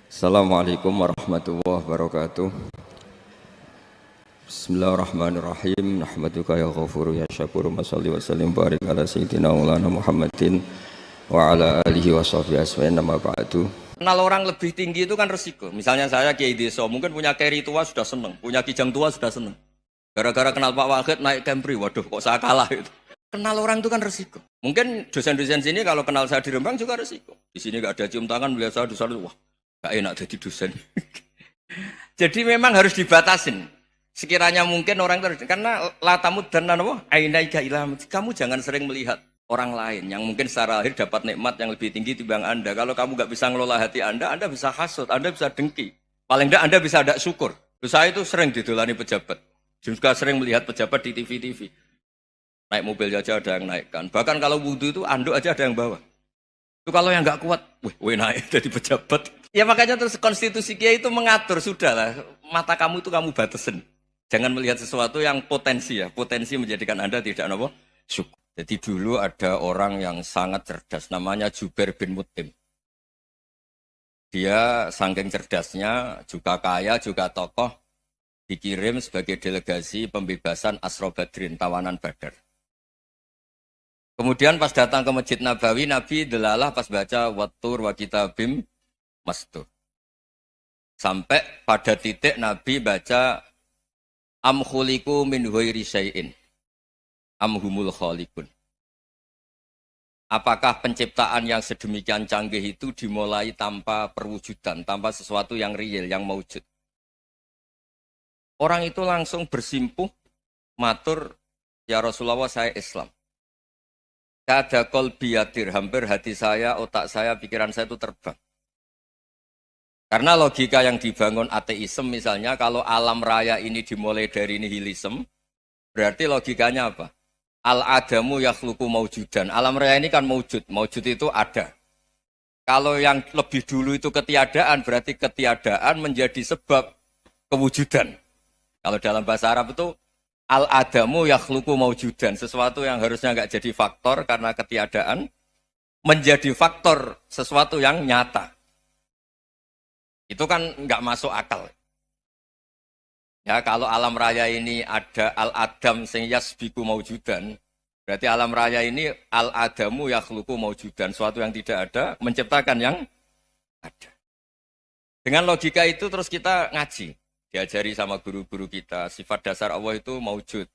Assalamualaikum warahmatullahi wabarakatuh. Bismillahirrahmanirrahim. Nahmaduka ya ghafuru ya syakuru. Masalli wa sallim barik ala sayyidina maulana Muhammadin wa ala alihi wa sahbihi asma'in nama ba'du. Kenal orang lebih tinggi itu kan resiko. Misalnya saya Kiai Deso, mungkin punya keri tua sudah seneng, punya kijang tua sudah seneng. Gara-gara kenal Pak Wahid naik Kempri, waduh kok saya kalah itu. Kenal orang itu kan resiko. Mungkin dosen-dosen sini kalau kenal saya di Rembang juga resiko. Di sini gak ada cium tangan, melihat saya di sana, wah gak enak jadi dosen. Jadi memang harus dibatasin. Sekiranya mungkin orang terus, karena latamud dan nanawa ainaika ilham. Kamu jangan sering melihat orang lain yang mungkin secara lahir dapat nikmat yang lebih tinggi timbang Anda. Kalau kamu gak bisa ngelola hati Anda bisa hasut, Anda bisa dengki. Paling tidak Anda bisa ada syukur. Saya itu sering didolani pejabat. Juga sering melihat pejabat di TV-TV. Naik mobil aja ada yang naikkan. Bahkan kalau wudhu itu anduk aja ada yang bawa. Itu kalau yang nggak kuat, wih naik jadi pejabat. Ya makanya terus konstitusi Kiai itu mengatur, sudahlah mata kamu itu kamu batasin. Jangan melihat sesuatu yang potensi ya, potensi menjadikan Anda tidak apa syukur. Jadi dulu ada orang yang sangat cerdas, namanya Jubair bin Mut'im. Dia saking cerdasnya, juga kaya, juga tokoh, dikirim sebagai delegasi pembebasan Asra Badrin, tawanan Badar. Kemudian pas datang ke Masjid Nabawi, Nabi delalah pas baca Wattur wa kitabim mastur. Sampai pada titik Nabi baca Am khuliqu min ghairi syai'in am humul khaliqun. Apakah penciptaan yang sedemikian canggih itu dimulai tanpa perwujudan, tanpa sesuatu yang real, yang maujud? Orang itu langsung bersimpuh, matur, ya Rasulullah saya Islam. Kada qalbi yatir, hampir hati saya, otak saya, pikiran saya itu terbang. Karena logika yang dibangun ateisme misalnya, kalau alam raya ini dimulai dari nihilisme, berarti logikanya apa? Al-adamu yakhluqu maujudan. Alam raya ini kan maujud, maujud itu ada. Kalau yang lebih dulu itu ketiadaan, berarti ketiadaan menjadi sebab kewujudan. Kalau dalam bahasa Arab itu, al-adamu yakhluqu maujudan. Sesuatu yang harusnya nggak jadi faktor karena ketiadaan, menjadi faktor sesuatu yang nyata. Itu kan nggak masuk akal. Ya kalau alam raya ini ada al-adam sing yasbiku maujudan, berarti alam raya ini al-adamu yakhluqu maujudan, sesuatu yang tidak ada menciptakan yang ada. Dengan logika itu terus kita ngaji, diajari sama guru-guru kita, sifat dasar Allah itu maujud.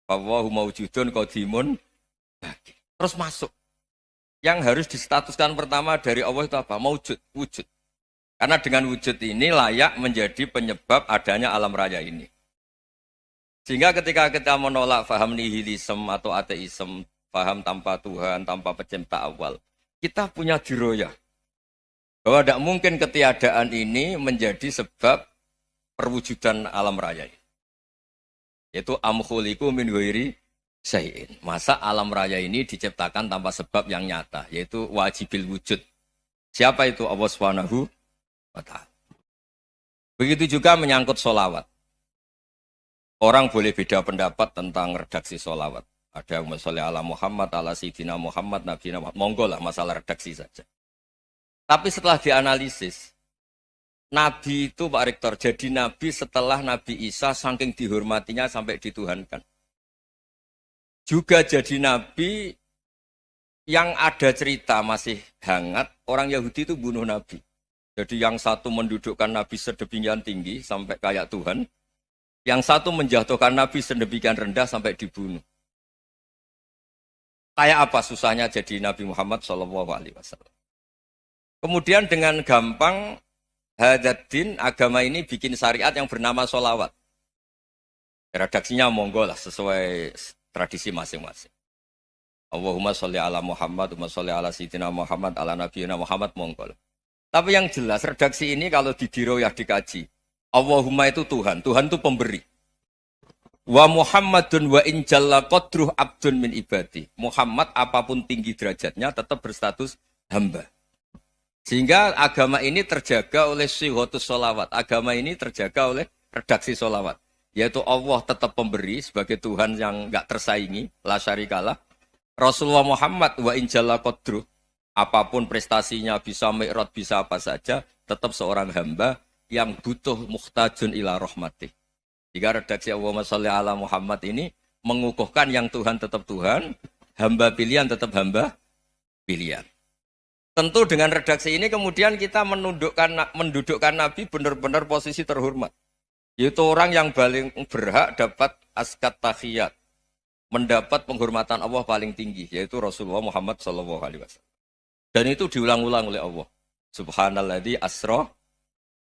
Wallahu maujudun qadimun. Terus masuk. Yang harus distatuskan pertama dari Allah itu apa? Maujud, wujud. Karena dengan wujud ini layak menjadi penyebab adanya alam raya ini. Sehingga ketika kita menolak faham nihilisme atau ateisme, faham tanpa Tuhan, tanpa pencipta awal, kita punya diroyah. Bahwa tidak mungkin ketiadaan ini menjadi sebab perwujudan alam raya ini. Yaitu am khuliqu min ghairi syai'in. Masa alam raya ini diciptakan tanpa sebab yang nyata, yaitu wajibil wujud. Siapa itu? Allah Subhanahu wa ta'ala. Begitu juga menyangkut sholawat. Orang boleh beda pendapat tentang redaksi sholawat. Ada yang sholli ala Muhammad, ala Sayyidina Muhammad, Nabi Muhammad. Monggo lah masalah redaksi saja. Tapi setelah dianalisis, Nabi itu Pak Rektor, jadi Nabi setelah Nabi Isa saking dihormatinya sampai dituhankan. Juga jadi Nabi yang ada cerita masih hangat, orang Yahudi itu bunuh Nabi. Jadi yang satu mendudukkan Nabi sedemikian tinggi sampai kayak Tuhan, yang satu menjatuhkan Nabi sedemikian rendah sampai dibunuh. Kayak apa susahnya jadi Nabi Muhammad SAW. Kemudian dengan gampang Hadaddin agama ini bikin syariat yang bernama sholawat. Redaksinya monggo lah sesuai tradisi masing-masing. Allahumma sholli ala Muhammad, Allahumma sholli ala Sayyidina Muhammad, ala Nabiyina Muhammad, monggo lah. Tapi yang jelas redaksi ini kalau didiroyah dikaji, Allahumma itu Tuhan, Tuhan itu pemberi. Wa Muhammadun wa in jalla qadruh abdun min ibadi. Muhammad apapun tinggi derajatnya tetap berstatus hamba. Sehingga agama ini terjaga oleh syihotus sholawat. Agama ini terjaga oleh redaksi sholawat. Yaitu Allah tetap pemberi sebagai Tuhan yang enggak tersaingi, la syarikalah. Rasulullah Muhammad wa in jalla qadruh. Apapun prestasinya, bisa mi'raj, bisa apa saja, tetap seorang hamba yang butuh muhtajun ila rahmatih. Jika redaksi Allahumma sholli ala Muhammad ini mengukuhkan yang Tuhan tetap Tuhan, hamba pilihan tetap hamba pilihan. Tentu dengan redaksi ini kemudian kita mendudukkan Nabi benar-benar posisi terhormat. Yaitu orang yang paling berhak dapat askat tahiyat, mendapat penghormatan Allah paling tinggi, yaitu Rasulullah Muhammad SAW. Dan itu diulang-ulang oleh Allah. Subhanalladzi asra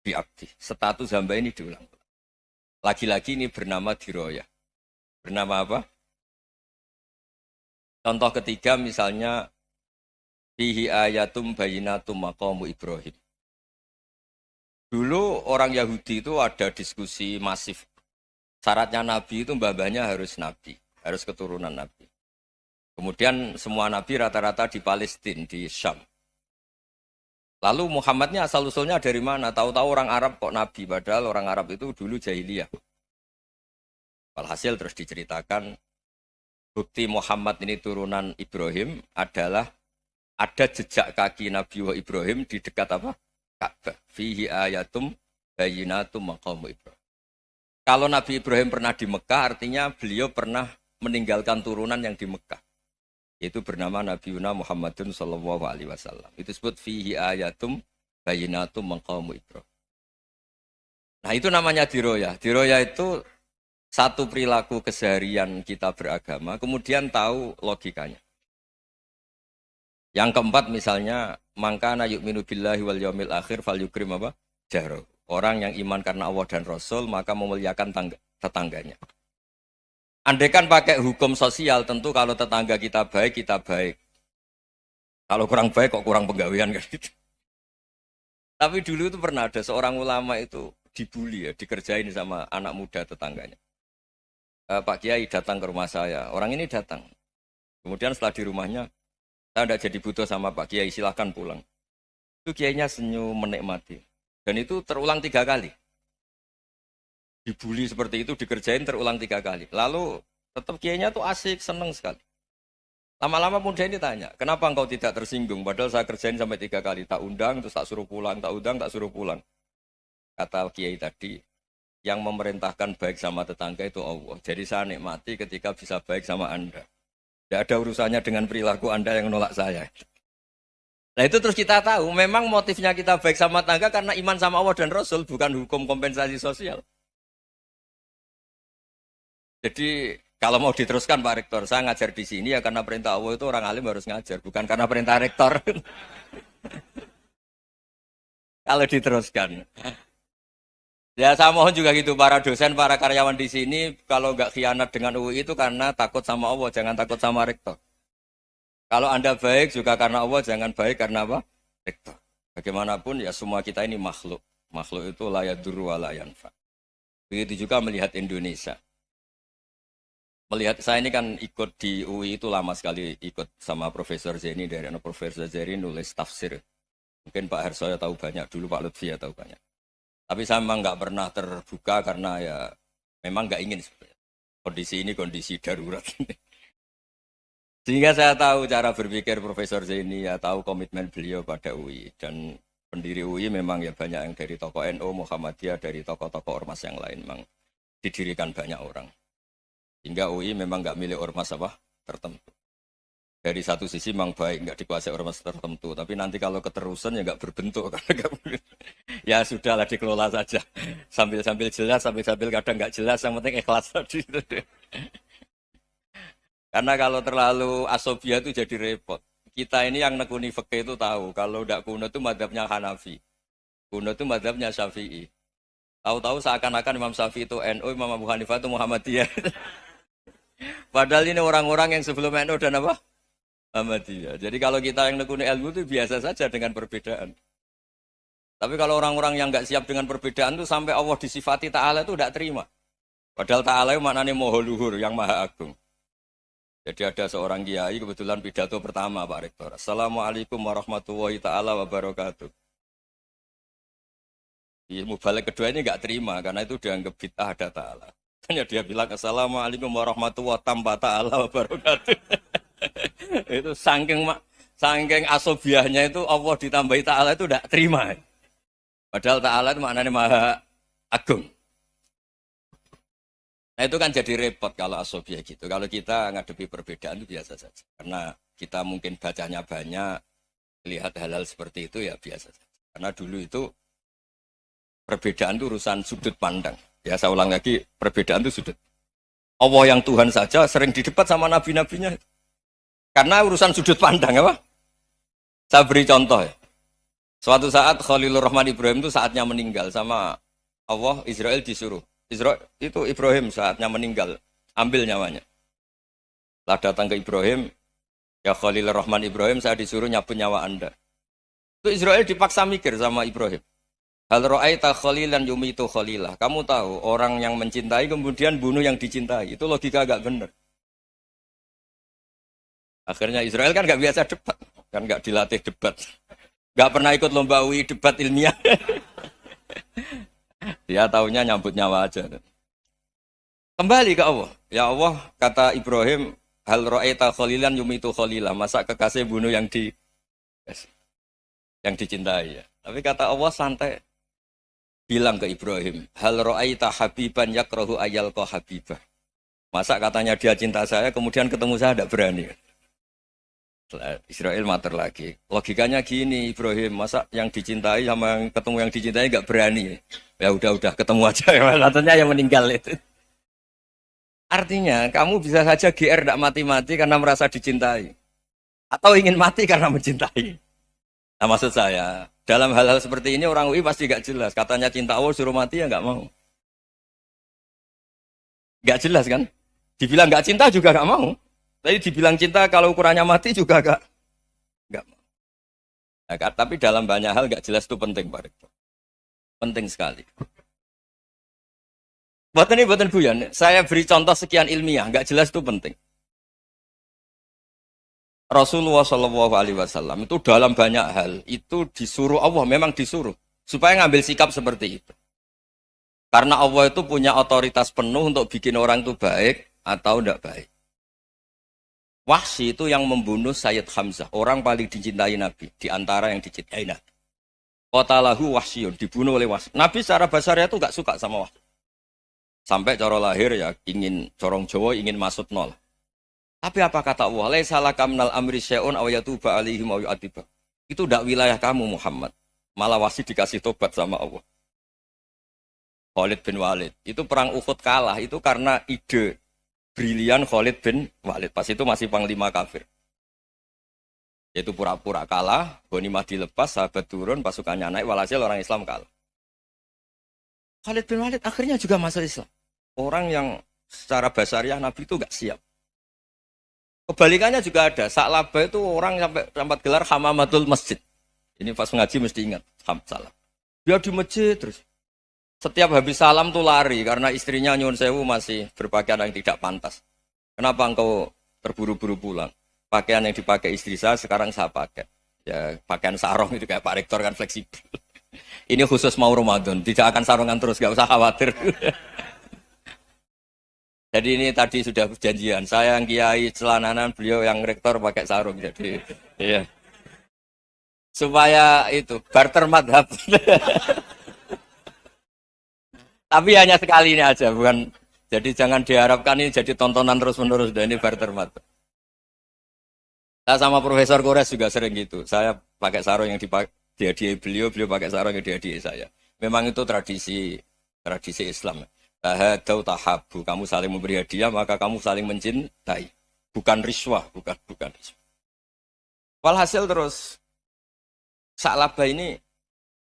bi'abdi. Status hamba ini diulang. Lagi-lagi ini bernama diroyah. Bernama apa? Contoh ketiga misalnya fihi ayatum bayinatum maqamu Ibrahim. Dulu orang Yahudi itu ada diskusi masif. Syaratnya Nabi itu mbah-mbahnya harus Nabi, harus keturunan Nabi. Kemudian semua Nabi rata-rata di Palestina, di Syam. Lalu Muhammadnya asal-usulnya dari mana? Tahu-tahu orang Arab kok Nabi, padahal orang Arab itu dulu jahiliyah. Walhasil terus diceritakan, bukti Muhammad ini turunan Ibrahim adalah ada jejak kaki Nabi Ibrahim di dekat apa? Ka'bah. Fihi ayatum bayinatum maqamu Ibrahim. Kalau Nabi Ibrahim pernah di Mekah, artinya beliau pernah meninggalkan turunan yang di Mekah. Yaitu bernama Nabi Muhammadun sallallahu alaihi wasallam. Itu disebut fihi ayatum bayinatum maqamu Ibrahim. Nah itu namanya diroyah. Diroyah itu satu perilaku keseharian kita beragama, kemudian tahu logikanya. Yang keempat misalnya, mangkana yu'minu billahi wal yaumil akhir fal yukrim apa? Jaro. Orang yang iman karena Allah dan Rasul, maka memuliakan tetangganya. Andaikan pakai hukum sosial, tentu kalau tetangga kita baik, kita baik. Kalau kurang baik, kok kurang penggawean kan gitu. Tapi dulu itu pernah ada seorang ulama itu dibully ya, dikerjain sama anak muda tetangganya. Pak Kiai datang ke rumah saya, orang ini datang. Kemudian setelah di rumahnya, saya tidak jadi butuh sama Pak Kiai, silahkan pulang. Itu Kiainya senyum menikmati. Dan itu terulang 3 kali. Dibully seperti itu, dikerjain terulang 3 kali. Lalu tetap Kiainya tuh asik, seneng sekali. Lama-lama muda ini tanya, kenapa engkau tidak tersinggung? Padahal saya kerjain sampai 3 kali. Tak undang, terus tak suruh pulang, tak undang, tak suruh pulang. Kata Kiai tadi, yang memerintahkan baik sama tetangga itu Allah. Jadi saya nikmati ketika bisa baik sama Anda. Tidak ada urusannya dengan perilaku Anda yang menolak saya. Nah itu terus kita tahu, memang motifnya kita baik sama tetangga karena iman sama Allah dan Rasul, bukan hukum kompensasi sosial. Jadi kalau mau diteruskan Pak Rektor, saya ngajar di sini ya karena perintah Allah itu orang alim harus ngajar, bukan karena perintah Rektor. Kalau diteruskan. Ya saya mohon juga gitu, para dosen, para karyawan di sini, kalau nggak khianat dengan UI itu karena takut sama Allah, jangan takut sama Rektor. Kalau Anda baik juga karena Allah, jangan baik karena apa? Rektor. Bagaimanapun ya semua kita ini makhluk. Makhluk itu la yadurru wa la yanfa. Begitu juga melihat Indonesia. Melihat saya ini kan ikut di UI itu lama sekali, ikut sama Profesor Zeni, dari Profesor Zeni nulis tafsir. Mungkin Pak Hersoyo tahu banyak, dulu Pak Lutfi ya tahu banyak. Tapi saya memang nggak pernah terbuka karena ya memang nggak ingin sebenarnya. Kondisi ini kondisi darurat. Sehingga saya tahu cara berpikir Profesor Zeni, ya tahu komitmen beliau pada UI. Dan pendiri UI memang ya banyak yang dari tokoh NU, Muhammadiyah, dari tokoh-tokoh ormas yang lain. Memang didirikan banyak orang. Hingga UI memang nggak milik ormas apa tertentu. Dari satu sisi memang baik, nggak dikuasai ormas tertentu. Tapi nanti kalau keterusan ya nggak berbentuk. Ya sudahlah dikelola saja. Sambil-sambil jelas, sambil-sambil kadang nggak jelas. Yang penting ikhlas tadi. Karena kalau terlalu asobia itu jadi repot. Kita ini yang nekuni fikih itu tahu. Kalau tidak kuno itu madhabnya Hanafi. Kuno itu madhabnya Syafi'i. Tahu-tahu seakan-akan Imam Syafi'i itu NU, Imam Abu Hanifah itu Muhammadiyah. Padahal ini orang-orang yang sebelum NU dan apa? Muhammadiyah. Jadi kalau kita yang nekuni ilmu itu biasa saja dengan perbedaan. Tapi kalau orang-orang yang nggak siap dengan perbedaan itu sampai Allah disifati Ta'ala itu tidak terima. Padahal Ta'ala itu maknanya Maha Luhur, yang Maha Agung. Jadi ada seorang kiai kebetulan pidato pertama Pak Rektor. Assalamualaikum warahmatullahi ta'ala wabarakatuh. Di mubalik kedua ini nggak terima karena itu dianggap bid'ah ada Ta'ala. Hanya dia bilang Assalamualaikum warahmatullahi ta'ala wabarakatuh. Itu saking Saking asobiahnya itu Allah ditambahi ta'ala itu tidak terima. Padahal ta'ala itu maknanya maha agung. Nah itu kan jadi repot kalau asobiah gitu. Kalau kita ngadepi perbedaan itu biasa saja. Karena kita mungkin bacanya banyak, lihat hal-hal seperti itu ya biasa saja. Karena dulu itu perbedaan itu urusan sudut pandang. Ya saya ulang lagi, perbedaan itu sudut. Allah yang Tuhan saja sering didebat sama nabi-nabinya. Karena urusan sudut pandang apa? Saya beri contoh ya. Suatu saat Khalilur Rahman Ibrahim itu saatnya meninggal sama Allah, Israel disuruh. Israel itu Ibrahim saatnya meninggal, ambil nyawanya. Lah datang ke Ibrahim, ya Khalilur Rahman Ibrahim, saya disuruh nyabut nyawa Anda. Itu Israel dipaksa mikir sama Ibrahim. Hal ra'aita khalilan yumitu khalilah. Kamu tahu orang yang mencintai kemudian bunuh yang dicintai. Itu logika agak benar. Akhirnya Israel kan nggak biasa debat, kan nggak dilatih debat, nggak pernah ikut lomba UI debat ilmiah. Dia taunya nyambut nyawa aja. Kembali ke Allah. Ya Allah, kata Ibrahim, hal ra'aita khalilan yumitu khalilah. Masa kekasih bunuh yang dicintai ya. Tapi kata Allah santai. Bilang ke Ibrahim, hal ra'aita habiban yakrahu ayyalqa habibah. Masa katanya dia cinta saya, kemudian ketemu saya tidak berani. Israel mater lagi. Logikanya gini, Ibrahim, masa yang dicintai sama yang ketemu yang dicintai nggak berani? Ya udah ketemu aja. Katanya yang meninggal itu. Artinya kamu bisa saja GR tidak mati-mati karena merasa dicintai, atau ingin mati karena mencintai. Nah maksud saya, dalam hal-hal seperti ini orang UI pasti nggak jelas. Katanya cinta Allah suruh mati ya nggak mau. Nggak jelas kan? Dibilang nggak cinta juga nggak mau. Tapi dibilang cinta kalau ukurannya mati juga nggak mau. Nah, tapi dalam banyak hal nggak jelas itu penting, Pak Rektor. Penting sekali. Buatan guyon. Saya beri contoh sekian ilmiah, nggak jelas itu penting. Rasulullah SAW itu dalam banyak hal itu disuruh Allah, memang disuruh supaya ngambil sikap seperti itu. Karena Allah itu punya otoritas penuh untuk bikin orang itu baik atau tidak baik. Wahsy itu yang membunuh Sayyid Hamzah, orang paling dicintai Nabi, di antara yang dicintai Nabi. Qatalahu Wahsyun, dibunuh oleh Wahsy. Nabi secara basarnya itu gak suka sama Wahsy. Sampai cara lahir ya ingin corong Jawa, ingin masuk nol. Tapi apa kata Allah? Laisa laka minal amri syai'un aw yatuba alaihim aw yu'adziba. Itu tidak wilayah kamu Muhammad. Malah Wahsy dikasih tobat sama Allah. Khalid bin Walid, itu perang Uhud kalah itu karena ide brilian Khalid bin Walid. Pas itu masih panglima kafir. Yaitu pura-pura kalah, ghanimah dilepas, sahabat turun, pasukannya naik, walhasil orang Islam kalah. Khalid bin Walid akhirnya juga masuk Islam. Orang yang secara basariah Nabi itu gak siap. Kebalikannya juga ada. Sa'labah itu orang sampai tempat gelar Hamamatul Masjid. Ini pas ngaji mesti ingat. Salam. Dia di masjid terus. Setiap habis salam tuh lari karena istrinya nyuwun sewu masih berpakaian yang tidak pantas. Kenapa engkau terburu-buru pulang? Pakaian yang dipakai istri saya sekarang saya pakai. Ya pakaian sarung itu kayak Pak Rektor kan fleksibel. Ini khusus mau Ramadan, tidak akan sarungan terus, gak usah khawatir. Jadi ini tadi sudah perjanjian. Saya yang kiai celananan, beliau yang rektor pakai sarung. Jadi iya. Supaya itu barter madhab. Tapi hanya sekali ini aja, bukan. Jadi jangan diharapkan ini jadi tontonan terus-menerus. Dan ini barter madhab. Saya sama Profesor Kores juga sering gitu. Saya pakai sarung yang dihadiahi beliau pakai sarung yang dihadiahi saya. Memang itu tradisi Islam. Tahadau tahabu, kamu saling memberi hadiah maka kamu saling mencintai. Bukan riswah, bukan riswah. Walhasil terus Sa'labah ini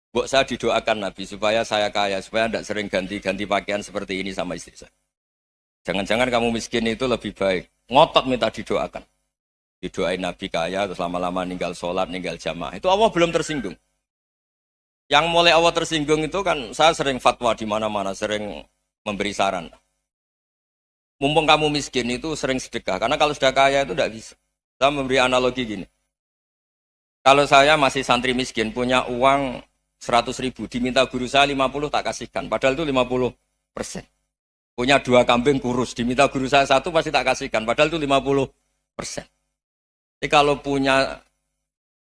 buat saya didoakan Nabi supaya saya kaya, supaya tidak sering ganti-ganti pakaian seperti ini sama istri saya. Jangan-jangan kamu miskin itu lebih baik. Ngotot minta didoakan. Didoain Nabi kaya, terus lama-lama ninggal sholat, ninggal jamaah. Itu Allah belum tersinggung. Yang mulai Allah tersinggung itu kan saya sering fatwa di mana-mana, sering memberi saran. Mumpung kamu miskin itu sering sedekah. Karena kalau sudah kaya itu tidak bisa. Saya memberi analogi gini. Kalau saya masih santri miskin, punya uang 100.000, diminta guru saya 50 tak kasihkan. Padahal itu 50%. Punya 2 kambing kurus, diminta guru saya 1 pasti tak kasihkan. Padahal itu 50%. Jadi kalau punya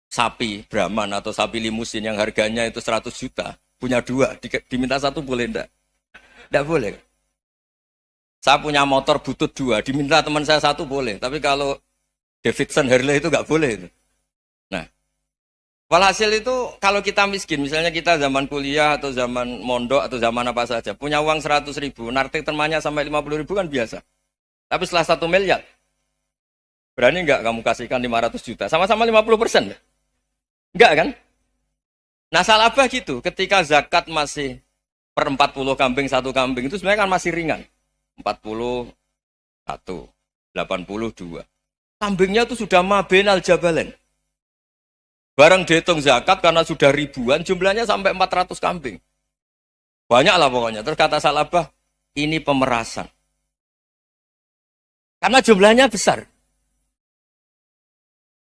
sapi Brahman atau sapi limusin yang harganya itu 100 juta, punya dua, diminta satu boleh enggak? Enggak boleh. Saya punya motor butut dua, diminta teman saya satu boleh. Tapi kalau Davidson Harley itu enggak boleh. Itu. Nah, walhasil itu kalau kita miskin, misalnya kita zaman kuliah atau zaman mondok atau zaman apa saja, punya uang 100.000, nartik temannya sampai 50.000 kan biasa. Tapi setelah 1 miliar, berani enggak kamu kasihkan 500 juta? Sama-sama 50%. Enggak kan? Nah salabah gitu, ketika zakat masih per 40 kambing, satu kambing, itu sebenarnya kan masih ringan. 41, 82. Kambingnya itu sudah mabenal jabalen. Barang dihitung zakat karena sudah ribuan, jumlahnya sampai 400 kambing. Banyak lah pokoknya. Terus kata salabah, ini pemerasan. Karena jumlahnya besar.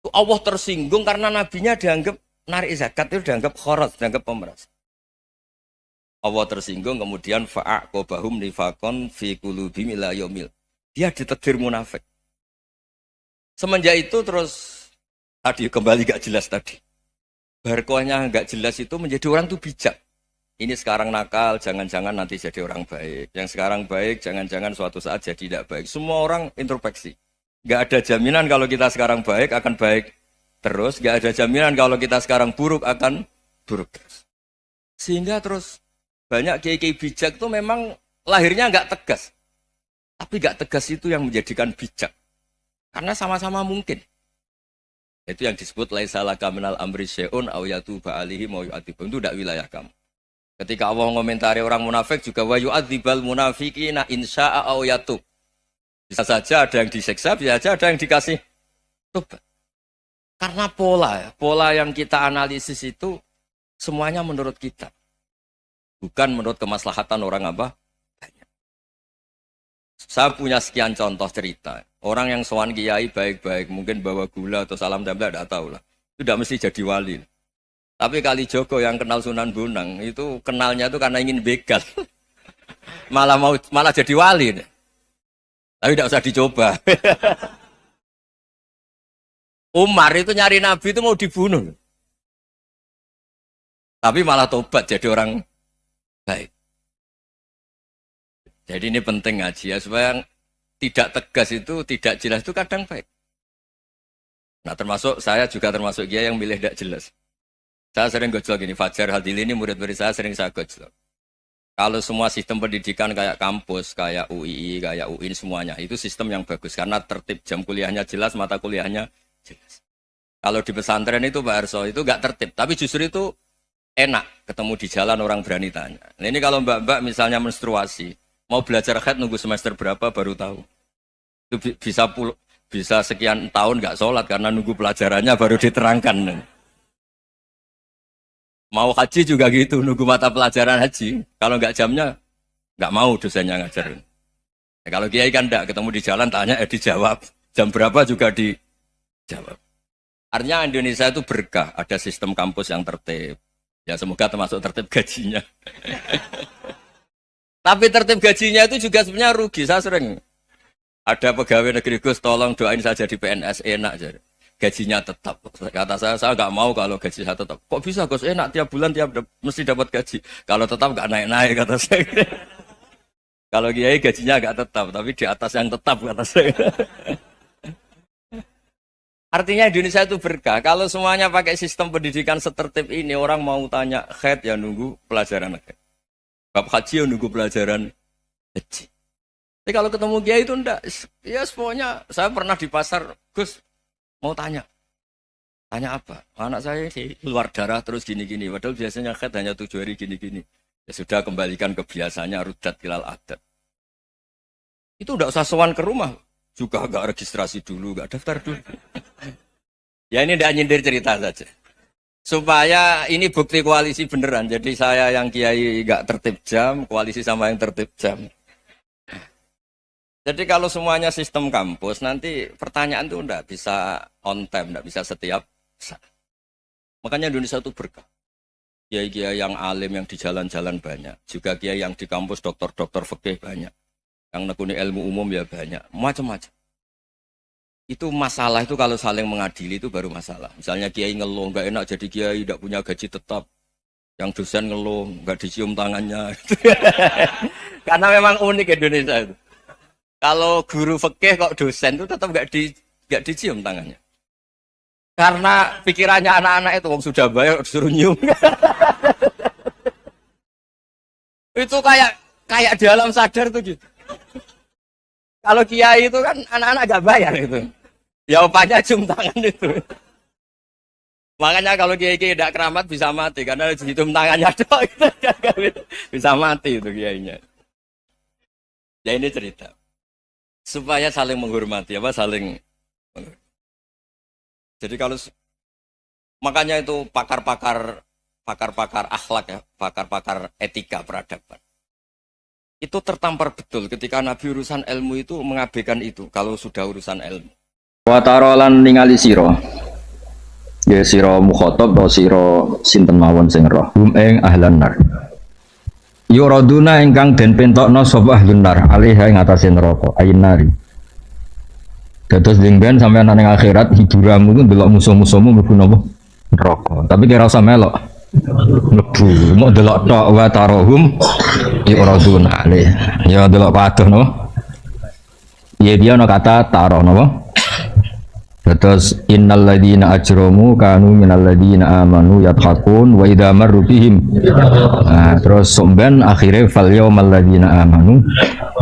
Allah tersinggung karena nabinya dianggap narik zakat itu dianggap khorat, dianggap pemeras. Allah tersinggung kemudian fa'aqobahum nifakon fi qulubihim ila yaumil. Dia ditegur munafik. Semenjak itu terus tadi kembali gak jelas tadi. Barkohnya gak jelas itu menjadi orang tuh bijak. Ini sekarang nakal, jangan-jangan nanti jadi orang baik. Yang sekarang baik, jangan-jangan suatu saat jadi tidak baik. Semua orang introspeksi. Gak ada jaminan kalau kita sekarang baik akan baik terus. Gak ada jaminan kalau kita sekarang buruk akan buruk terus. Sehingga terus banyak kiai-kiai bijak itu memang lahirnya gak tegas. Tapi gak tegas itu yang menjadikan bijak. Karena sama-sama mungkin. Itu yang disebut laisa laka minal amri syai'un aw yatuba alihi mau yu'adzibum. Itu tidak wilayah kamu. Ketika Allah mengomentari orang munafik juga wa yu'adzibal munafiqina insya'a aw yatub. Bisa saja ada yang disiksa, bisa saja ada yang dikasih tobat. Karena pola yang kita analisis itu semuanya menurut kita. Bukan menurut kemaslahatan orang apa? Banyak. Saya punya sekian contoh cerita. Orang yang sowan kiai baik-baik, mungkin bawa gula atau salam tempel, tidak tahu lah. Itu tidak mesti jadi wali. Tapi Kalijogo yang kenal Sunan Bonang, itu kenalnya itu karena ingin begal. malah jadi wali. Tapi tidak usah dicoba. Umar itu nyari Nabi itu mau dibunuh. Tapi malah tobat jadi orang baik. Jadi ini penting ngaji ya, supaya tidak tegas itu, tidak jelas itu kadang baik. Nah termasuk, saya juga termasuk dia yang milih tidak jelas. Saya sering gojlok gini, Fajar Hadili ini murid-murid saya sering saya gojlok. Kalau semua sistem pendidikan kayak kampus, kayak UII, kayak UIN semuanya, itu sistem yang bagus. Karena tertib jam kuliahnya jelas, mata kuliahnya jelas. Kalau di pesantren itu Pak Arso, itu nggak tertib. Tapi justru itu enak, ketemu di jalan orang berani tanya. Nah ini kalau mbak-mbak misalnya menstruasi, mau belajar haid nunggu semester berapa baru tahu. Itu bisa sekian tahun nggak sholat karena nunggu pelajarannya baru diterangkan. Mau haji juga gitu, nunggu mata pelajaran haji. Kalau nggak jamnya, nggak mau dosennya ngajarin. Ya, kalau kiai kan enggak, ketemu di jalan tanya, dijawab. Jam berapa juga dijawab. Artinya Indonesia itu berkah, ada sistem kampus yang tertib. Ya semoga termasuk tertib gajinya. Tapi tertib gajinya itu juga sebenarnya rugi. Saya sering ada pegawai negeri Gus, tolong doain saja di PNS enak jadi. Gajinya tetap. Kata saya nggak mau kalau gaji saya tetap. Kok bisa Gus enak tiap bulan mesti dapat gaji. Kalau tetap nggak naik-naik kata saya. Kalau kiai gajinya nggak tetap, tapi di atas yang tetap kata saya. Artinya Indonesia itu berkah. Kalau semuanya pakai sistem pendidikan setertib ini, orang mau tanya haid ya nunggu pelajaran haid. Bab haji ya nunggu pelajaran haji. Tapi kalau ketemu kiai itu enggak. Ya pokoknya saya pernah di pasar, Gus mau tanya apa? Anak saya sih keluar darah terus gini-gini. Padahal biasanya haid hanya 7 hari gini-gini. Ya sudah kembalikan ke biasanya rudat kilal adat. Itu enggak usah sowan ke rumah. Juga enggak registrasi dulu, enggak daftar dulu. Ya ini enggak nyindir cerita saja. Supaya ini bukti koalisi beneran. Jadi saya yang kiai enggak tertib jam, koalisi sama yang tertib jam. Jadi kalau semuanya sistem kampus, nanti pertanyaan itu enggak bisa on time, enggak bisa setiap saat. Makanya Indonesia itu berkah. Kiai-kiai yang alim yang di jalan-jalan banyak. Juga kiai yang di kampus dokter-dokter fikih banyak. Yang nekuni ilmu umum ya banyak. Macam-macam. Itu masalah itu kalau saling mengadili itu baru masalah. Misalnya kiai ngeluh, nggak enak jadi kiai, tidak punya gaji tetap. Yang dosen ngeluh, nggak dicium tangannya. Karena memang unik Indonesia itu. Kalau guru fikih kok dosen itu tetap nggak dicium tangannya. Karena pikirannya anak-anak itu, wong sudah bayar disuruh nyium. Itu kayak di alam sadar tuh gitu. Kalau kiai itu kan anak-anak gak bayar itu. Ya upahnya cium tangan itu. Makanya kalau kiai-kiai tidak keramat bisa mati karena cium tangannya doang bisa mati itu kiainya. Ya ini cerita. Supaya saling menghormati saling. Jadi kalau makanya itu pakar-pakar akhlak ya, pakar-pakar etika peradaban. Itu tertampar betul ketika Nabi urusan ilmu itu mengabaikan itu kalau sudah urusan ilmu. Wa tarolan ningali sira. Ya sira mukhatab atau sira sinten mawon sing roh hum ing ahlan nar. Yuraduna ingkang den pentokno sapa ahlun nar alaiha ing atase neraka ayin nari. Dados dingben sampai ning akhirat hiduramu itu ndelok musuh-musuhmu mlebu napa neraka. Tapi kira usah melok. Mlebu mau delok tok wa tarahum yuraduna alaiha. Ya delok padoh no. Iya dia no kata taroh napa? Terus innal ladzina ajramu kanu minal ladzina amanu yadhakun wa idza marru bihim. Nah, terus somben akhire fal yaumal ladzina amanu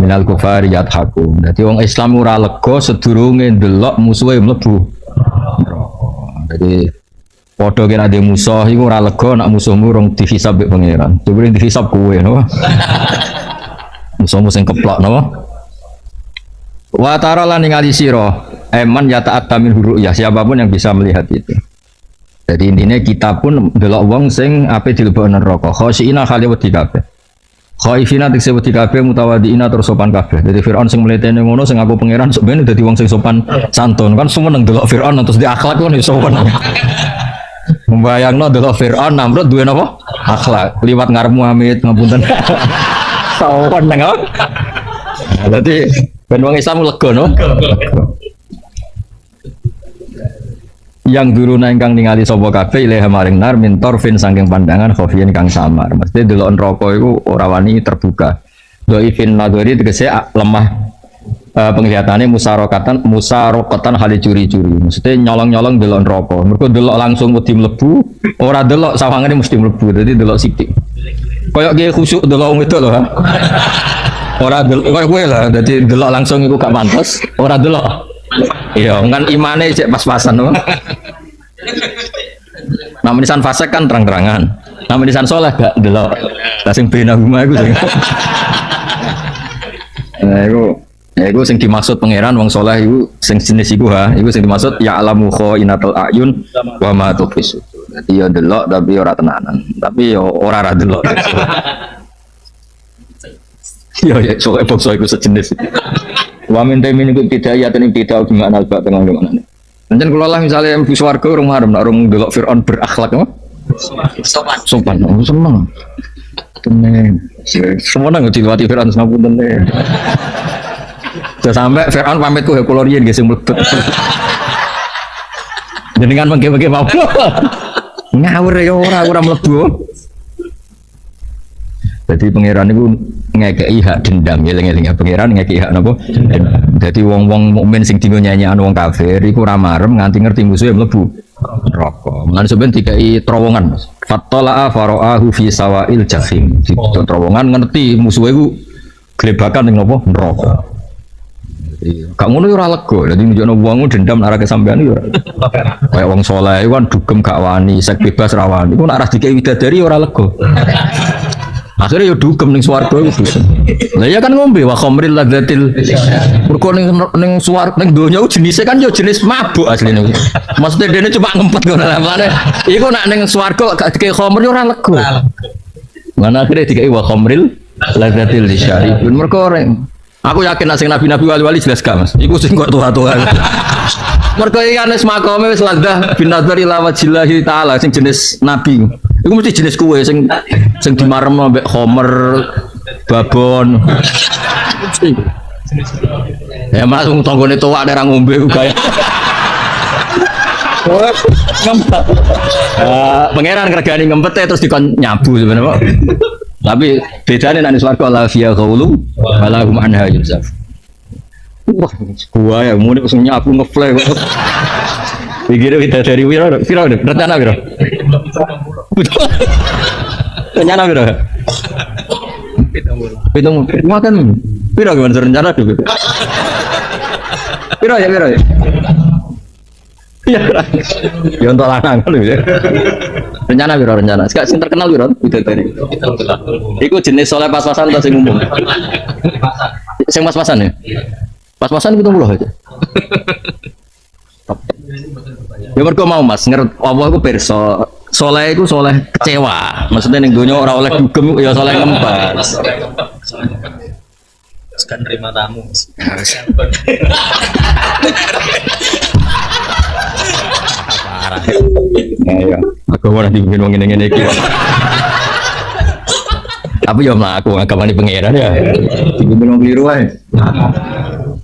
minal kufari yadhakun. Dadi wong Islam ora lega sedurunge ndelok musuhe mlebu. Jadi padha kena ade musuh iku ora lega nek musuhmu rong dihisab mbek pangeran. Coba dihisab kowe no. Musuhmu sing keplok no. Wa tara lan ningali sira eman ya ta'atta min huruyah siapapun yang bisa melihat itu. Jadi intinya kita pun ndelok wong sing ape dilebokno neraka khosina khali wedi kabeh. Khaifina tekse wedi kabeh mutawadiina terus sopan kabeh. Jadi Firaun sing mletene ngono sing aku pangeran sok ben dadi wong sing sopan santun kan seneng ndelok Firaun terus di akhlak kan sopan. Membayangno ndelok Firaun Namrud duwe napa? Akhlak. Liwat ngarepmu amit ngapunten. Sopan nang apa? Dadi ben wong Islam lega no. Yang duruna ingkang ningali sapa kabeh ilaha maring nar min torfin saking pandangan khofiyin kang samar. Mesti delok neraka iku ora wani terbuka. Dhaifin nadhari tegese lemah penglihatane musarokatan hale curi-curi. Mesti nyolong-nyolong delok neraka. Mergo delok langsung wedi mlebu, ora delok sawangane mesti mlebu. Dadi delok sithik. Kayak ge khusuk delok wong itu lho. Ora delok koyo kowe lah. Dadi delok langsung iku gak pantes, ora delok. Iya, kan imane cek pas-pasan no. Namun nisan fasik kan terang-terangan. Namun nisan soleh gak delok. Lah sing bena huma iku sing. Nah, iku sing dimaksud pangeran wong soleh iku sing jenis iku iku sing dimaksud ya alamu khainatul ayun wa ma tukhfisu. Dadi ya delok tapi ora tenanan. Tapi ya ora delok. Ya soalnya bangsa iku sejenis. Wa min taimin iku tidak ya tening tidak gimana albak tengah gimana. Pancen kula lah misale mlebu swarga urung harem nek urung ndelok Firaun berakhlak apa? Sopan. Seneng. Tenang. Semono ngerti liwati Firaun sampun tenang. Sampai Firaun pamit ku kula riyen nggih sing mlebet. Jenengan mengke-mengke mau. Ngawur ya ora mlebu. Jadi pangeran itu ngekei hak dendam, eling-eling pangeran ngekei hak napa? Jadi wong-wong mukmin sing dingo nyanyian wong kafir iku ora marem nganti ngerti musuhe mlebu neraka. Mulane sampeyan dikai terowongan. Fattala'a fara'ahu fi sawa'il jahim. Di terowongan ngerti musuhe iku glebakan ning napa? Neraka. Gak ngono ora lega. Dadi nunjukno wong dendam arah kesampean yo ora. Kayak wong saleh kan dugem gak wani, sek bebas ra wani. Iku nek arah dikai widadari ora lega. Akhirnya yo dugem ning swarga iku dosa. Lah ya kan ngombe wa khamril ladzatil. Mergo ning swarga ning donya jenise kan yo jenis mabuk asline. Maksudnya dene cuma ngempet ngono lah. Iku nek ning swarga gak dikai khamr yo ora lega. Mana akhirnya dikai wa khamril ladzatil lisyaribun. Mergo aku yakin nek sing nabi-nabi wali-wali jelas gak Mas. Iku sing kok tua-tua. Mergo iki kan wis makome wis ladzah bin nazar ila wajillahi taala sing jenis nabi. Iku mesti jenis kue sing dimarem ambek homer babon. Ya Mas wong tanggane tuwak nek ra ngombe ku gaya. Ngempet. Pangeran ngregani ngempet terus dikon nyabu sebenarnya. Tapi bedane nek swarga la fiya qaulu wala hum anha yuzaf. Wah, gua ya muni wis nyabu ngefle. Pikir kita dari wira rencana wira. Rencana wira. Pitung makan. Wira gimana rencana tuh? Wira ya. Iya. Ya untuk lanang kan ya. Rencana. Sekarang sing terkenal wira udah tadi. Iku jenis soleh pas-pasan atau sing umum? Sing pas-pasan ya? Pas-pasan kita mulu aja. Ya mergo mau Mas, ngerti apa iku pirsa. Soleh iku soleh kecewa. Maksudnya ning donya ora oleh dugem ya soleh ngempes. Sekan terima tamu. Parah. Ya, aku ora dibikin wong ngene-ngene iki. Tapi yo mlaku agamane pangeran ya. Dibikin wong kliru ae.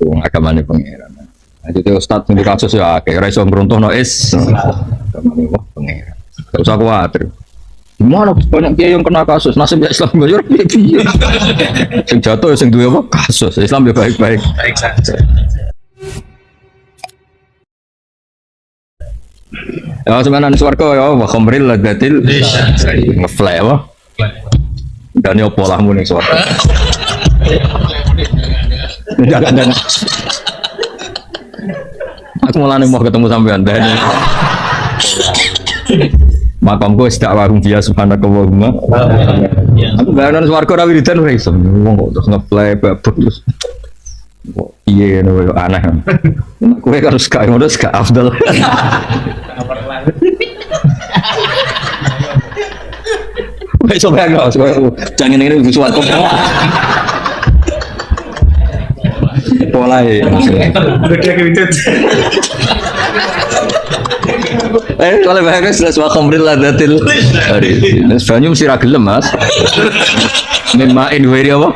Wong agamane pangeran. Jadi Ustadz yang di kasus ya, kayak Raiso meruntuhno is, wah pengeran. Gak usah khawatir. Gimana banyak kiai yang kena kasus, nasib ya Islam bayar piye? Sing jatuh ya sing duwe apa kasus, Islam ya baik-baik. Baik saja. Ya sebenarnya swarga ya, wa khamril ladatil ngeflek apa? Dan yo polahmu ning swarga. Jangan. Aku mulane mau ketemu sampean Dani. Makamku wis tak warung dia subhanakallahumma. Aku bayaran swarga ra wiridan ora iso. Wong kok terus ngeplay babut terus. Kok piye ngono aneh. Kowe harus gak ngono gak afdal. Wis coba enggak, jangan ngene swarga. Pola ya. Kalau bahasa jelas wa khamril ladatil. Sebenarnya mesti ra gelem Mas. Memain wiri apa?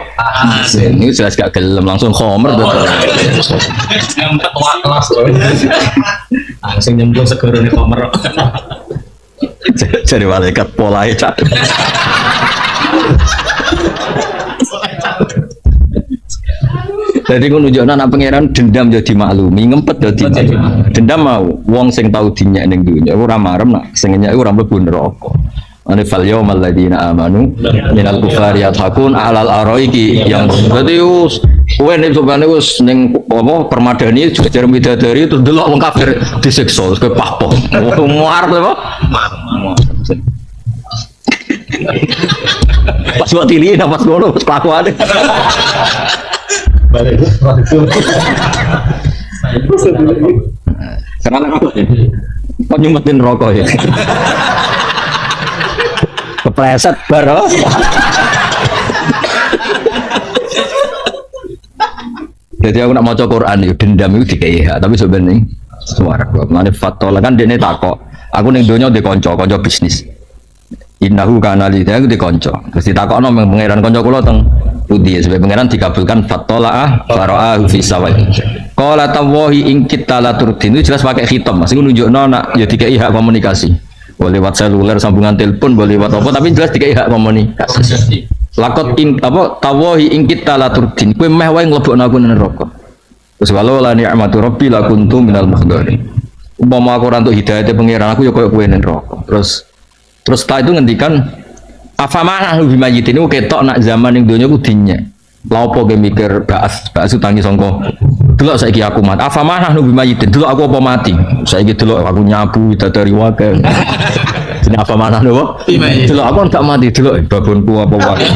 Ini jelas gak gelem langsung khamr betul. Ngempet kelas loh. Langsung nyemplung segoro nih khamr. Jadi malaikat pola ya. Jadi aku nunjukkan anak pangeran dendam jadi maklumi, ngempet jadi dendam mau. Wong sing tahu dinyak ning dunya, ora marem nak sing nyak ora mlebu neraka. Ane fal yaumal ladzina amanu minal kufari yathakun alal araiki yang berarti us kowe nek sobane wis ning apa permadani jajar midadari terus delok wong kafir disiksa terus kowe pahpoh. Muar apa? Pas waktu ini dapat ngono pas kelakuane. Karena apa? Kau nyumpetin rokok ya? Kepleset baru. Jadi aku nak mau Quran itu dendam itu dikaya, tapi sebenarnya suara gua. Mana fatwa kan dia ni takok. Aku ning donya di konco bisnis. Innahu kana li aku di konco. Terus ditakokno pangeran konco kula teng pundi sebab pangeran dikabulkan fatolaah fara'ahu fi sawai. Qala tawahi in kita la turdin itu jelas pakai khitam. Mas iku nunjukno nak ya dikai hak komunikasi. Boleh lewat seluler sambungan telepon, boleh lewat apa tapi jelas dikai hak komunikasi. Lakot in apa tawahi in kita la turdin. Kowe meh wae nglebokno aku nang neraka. Terus walau la ni'matu rabbi la kuntu minal muhdharin. Umpama aku ora entuk hidayah pangeran aku ya koyo kowe nang neraka. Terus setelah itu ngendikan afamana lebih majid ini ketok nak zaman yang dunia ku dinya laopo ge mikir baas utangi songko delok saiki aku mati afamana lebih majid delok aku apa mati saiki delok aku nyabu dari wae jenenge afamana lho delok aku gak mati delok babonku apa wae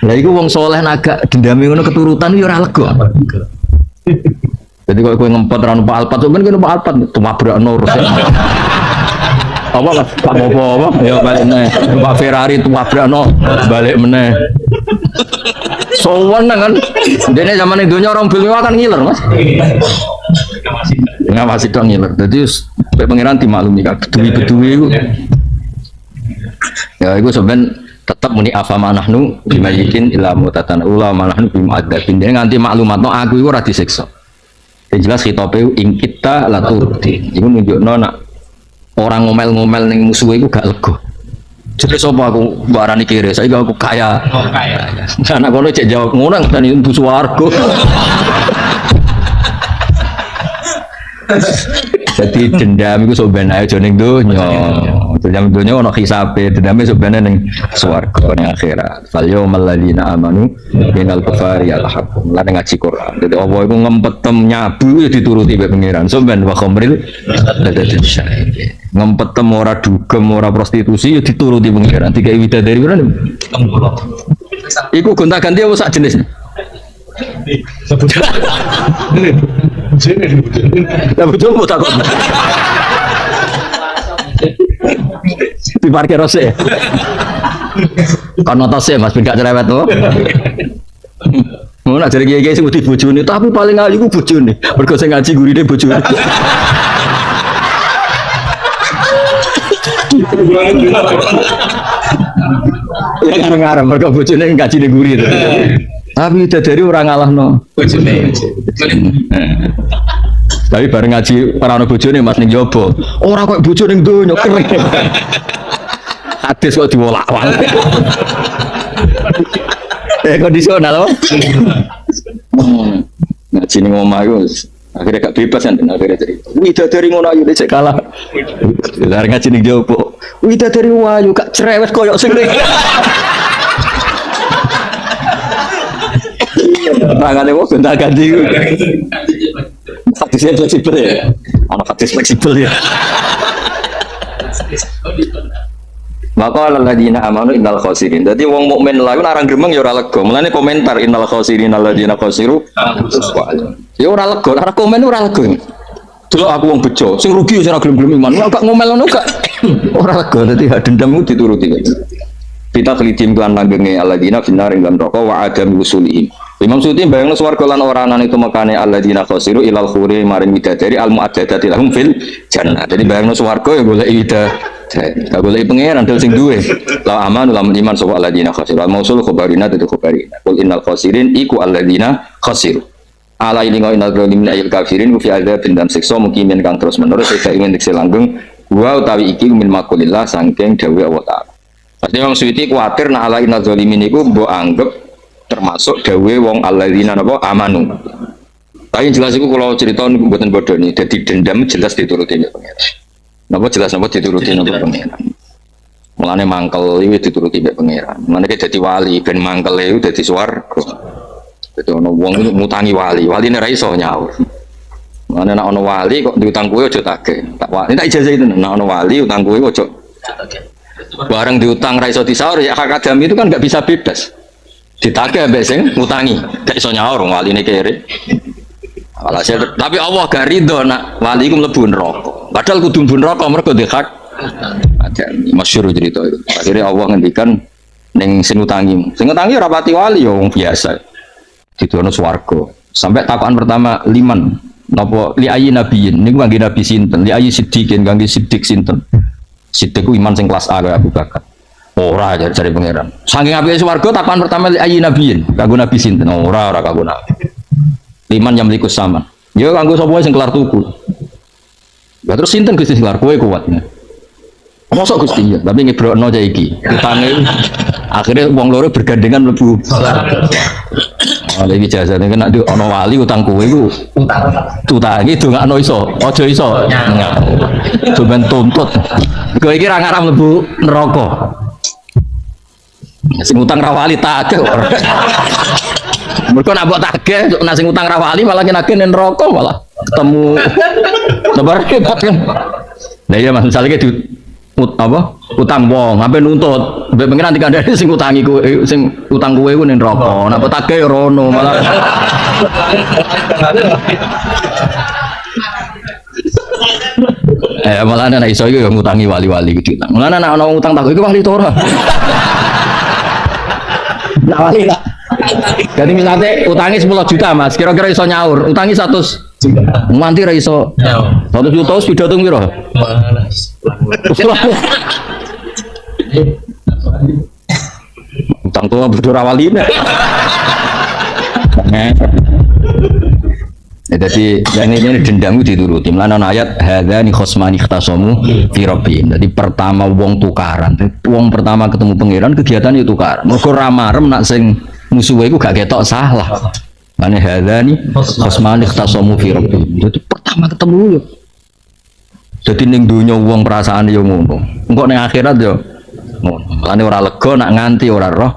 lha iku wong saleh agak dendame ngono keturutan yo ora lega jadi kalau kowe ngempet ra numpak alpat sampeyan kene numpak alpat tumabrakno apa lah Pak Bobo apa ya balik meneh Pak Ferrari tumabrakno balik meneh sowan kan dene zaman dunya orang film kan ngiler Mas ngawasi dong ngiler dadi pengiran dimaklumi kan beduwi-beduwi iku ya iku sampean tetap muni afa manahnu bimayitin ila mutatan ula manahnu bimu'adzabin. Dia nganti maklumatno aku iku ora disiksa. Yang jelas khitabe ing kita la turti. Iku nunjukno nak orang ngomel-ngomel ning musuh iku gak lega. Jadi sapa aku barani kiri, saiki aku kaya. Oh, kaya. Anak kono cek jawab ngono tani mlebu swarga. Jadi dendam itu sebenarnya aja ning donya. Dendam donya ono hisabe, dendame sebenarnya ning swarga ning akhirat. Fal yaumal ladzina amanu minal kufari alhaqum. Lan ngaji Quran. Dadi apa iku ngempetem nyabu ya dituruti mbek pangeran. Sampeyan wa khamril ladatin syahid. Ngempetem ora dugem ora prostitusi ya dituruti pangeran. Tiga widadari kan. Iku gonta-ganti apa sak jenis? Lah bojomu takut. Di parkir rose. Kan notose Mas ben gak cerewet to. Ngono ajare kiye-kiye sing wedi bojone, tapi paling ayu ku bojone. Mergo sing ngaji gurine bojone. Ya ngarep-ngarep mergo bojone ngaji ning guri. Tapi dari orang ngalahno. Bojone. Tapi bareng ngaji ora ono bojone Mas ning jowo. Ora kok bojone ning donya keren. Hadis kok diwolak-walik. Kondisional loh. Ngaji ning omah iku akhirnya gak bebas kan akhirnya cerita. Widadari ngono ayu cek kalah. Bareng ngaji ning jowo. Widadari wayu gak cerewet koyo sing tangannya kok gonta ganti hadisnya fleksibel ya anak hadis fleksibel ya maka alladzina amanu innal khosirin jadi wong mukmin lalu narang gremeng ya ora lega mulane komentar innal khosirin alladzina khosiru ya ora lega ora komen ora lega delok aku wong bejo sing rugi ora gelem-gelem iman gak ngomel ngono gak ora lega dadi dendam ku dituruti kita kelidim kelan langgenge alladzina finnar ing dalam roko wa adam usulihim. Imam Suyuti bayangno swarga lan oranan itu makane alladzina khasiru ilal khuri maring widadari al mu'addadati lahum fil jannah. Jadi bayangno swarga ya golek widadari. Gak golek pangeran del sing duwe. La amanu lam iman sapa alladzina khasiru. Al mausul khabarina tu khabarina. Qul innal khasirin iku alladzina khasiru. Ala ilingo innal zalimin ayil kafirin fi adzabin dan siksa mukimin kang terus menerus sak ingin dikse langgeng wa utawi iki min makulillah saking dawuh Allah Ta'ala. Pasti Imam Suyuti kuatir nak ala inna zalimin iku mbok anggap termasuk dawe wong alladzina napa amanu. Tapi jelas iku kalau cerita niku mboten bodho nih. Dadi dendam jelas dituruti nek pangeran. Napa jelas napa dituruti nek pangeran. Mulane mangkel iki dituruti nek pangeran. Mulane dadi wali ben mangkel iku dadi swarga. Dadi ono wong mutangi wali, waline ra iso nyaur. Mulane nek ono wali kok diutang kowe aja tagih. Tak wali tak ijazah itu nek ono wali utang kowe aja barang diutang ra iso disaur ya hak adami itu kan nggak bisa bebas ditagih ambek sing ngutangi gak iso nyaur waline kere walhasil tapi Allah gak ridho nak wali iku mlebu neraka padahal kudu mlebu neraka mergo di hak adami masyhur cerita itu akhirnya Allah ngendikan ning sing ngutangi ora pati wali ya wong biasa didono swarga sampai takokan pertama liman napa li ayi nabiyin niku kangge nabi sinten li ayi siddiqin kangge siddiq sinten Siddiq iman sing kelas A kaya Abu Bakar. Ora jare pangeran. Saking apike swarga takokan pertama ayi nabiyin, kanggo nabi sinten? Ora kanggo nabi. Liman yang mlikus sama. Ya kanggo sapa sing kelar tuku. Lah terus sinten Gusti kelar kowe kuatnya. Mosok Gusti ya, tapi ngebrokno cah iki. Utange akhirnya wong loro bergandengan mlebu. Lagi jasa ini kan ada ono wali utang kowe iku utang iki dongakno iso aja iso coba tuntut kowe iki ra ngarep mlebu neraka sing utang ra wali tagih mergo nek mbok tagih nek sing utang ra wali malah nagih ning neraka malah ketemu lebar hebat kan lah iya Mas misale di utang wong sampe nuntut mbek pengen nanti kandhane sing utangi kowe sing utang kowe iku ning neraka nek petake ya rono malah malah nek iso iku ya ngutangi wali-wali iki utang malah nek ana utang tak iku wali to ora nak wali lah jadi misalnya utangi 10 juta Mas kira-kira iso nyaur utangi 100 nganti ra iso 100 juta wis pidato piro orang tua bodoh rawaline. Ya, jadi yang ini dendam itu dituruti. Mulane ana ayat hadzani khosmani ikhtasamu fi rabbihim. Jadi pertama wong tukaran. Wong pertama ketemu pangeran kegiatan itu tukaran. Mergo ra marem nak sing musuhe iku gak ketok salah. Mane hadzani khosmani ikhtasamu fi rabbihim. Jadi pertama ketemu yo. Jadi ning donya wong perasaane yo ngono. Engko ning akhirat yo ngono. Mulane ora lega nak nganti ora roh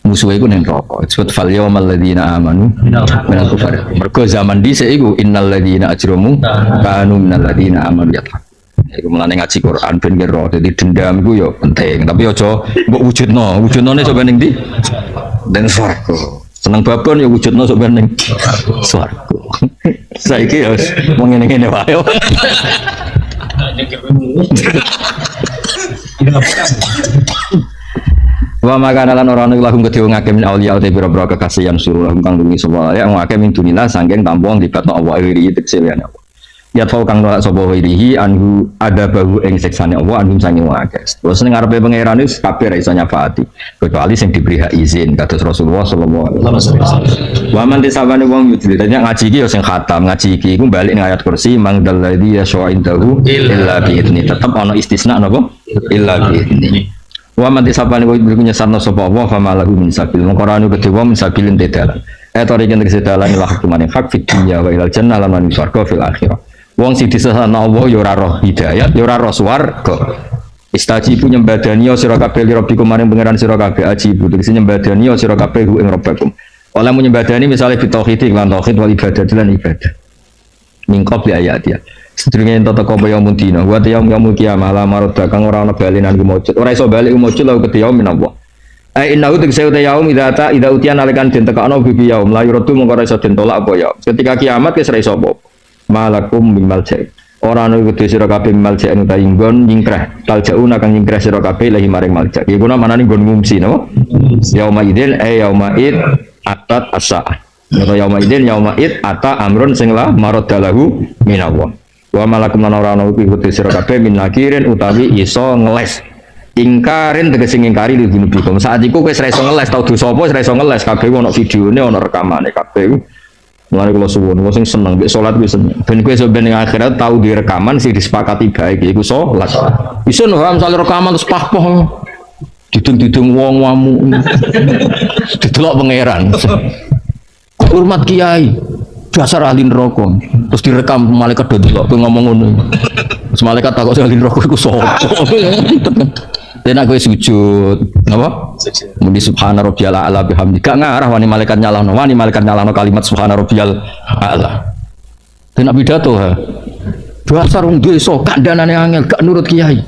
musuhe iku ning neraka. Disebut fal yawmal ladzina amanu minal kufar. Mergo zaman dhisik iku innal ladzina ajramu kanu minal ladzina amanu yathaq. Iku mulane ngaji Quran ben kira dadi dendam iku yo penting, tapi aja mbok wujudno. Wujudnone coba ning ndi? Ning swarga. Seneng babon ya wujudno sok ben ning swarga. Saiki ya wis mung ngene-ngene wae. Wa maka lan ora ana lahum kedhe wong akeh min auliya te pira-pira kekasih yang suruh lahum kang dungi sapa ya wong akeh min dunillah sangking tampung dibatno Allah iri tekse ya Allah. Ya tau kang nolak sapa irihi anhu ada bahu ing siksane Allah anhum sange wong akeh. Terus ning ngarepe pangeran wis kabeh ra iso nyafaati kecuali sing diberi hak izin kados Rasulullah sallallahu alaihi wasallam. Wa man disabane wong yudli tanya ngaji iki ya sing khatam ngaji iki iku balik ning ayat kursi mang dalladzi yasha'indahu illa bi idzni tetep ana istisna napa illa bi idzni. Wa man disabane wong iku nyesarno sapa Allah fa malahu min sabil mongko ora ono kedhe wong sabilin tedalan tori kene sedalan ila hukumane hak fi dunya wa ilal jannah lan man surga fil akhirah wong sing disesatno Allah ya ora roh hidayat ya ora roh swarga istajibu nyembadani sira kabeh li rabbikum maring pangeran sira kabeh ajibu tegese nyembadani sira kabeh ing rabbakum oleh nyembadani misale fi tauhid lan tauhid wal ibadah lan ibadah mingkop li ayat ya sedurunge ento teko yaumul dina wa yaumul kiamah la marad kang ora ana balinan ku mujud ora iso bali mujud lha ke yaum minallah ai innahu tegese uta yaum idza utian alikan den tekano bibi yaum la yuradu mongko ora iso den tolak apa ya ketika kiamat wis ora iso apa malakum bimal ja'i ora ana kudu sira kabeh bimal ja'i uta inggon nyingkrah taljauna kang nyingkrah sira kabeh lahi maring malja iku manane nggon ngumsi napa yauma idzin yauma id atat asa atau yauma idzin yauma id ata amrun sing la maradalahu minallah wa malakum lan ora ana iku sira kabeh min nakirin utawi iso ngeles ingkarin tegese ngingkari di dunubikum saat iku wis ra iso ngeles tau dosa apa wis ra iso ngeles kabeh ono videone ono rekamane kabeh mulane kula suwun wong sing seneng mek salat wis seneng ben kowe iso ben ning akhirat tau di rekaman sing disepakati baik iku salat iso no misale rekaman terus pah-pah didung-didung wong wamu didelok pangeran hormat kiai dasar ahli neraka terus direkam malaikat do delok kowe ngomong ngono terus malaikat takok ahli neraka iku sapa den aku sujud napa muni subhana rabbiyal a'la bihamdi gak ngarah wani malaikat nyalahno kalimat subhana rabbiyal a'la den pidato ha dasar wong desa kandhanane angel gak nurut kiai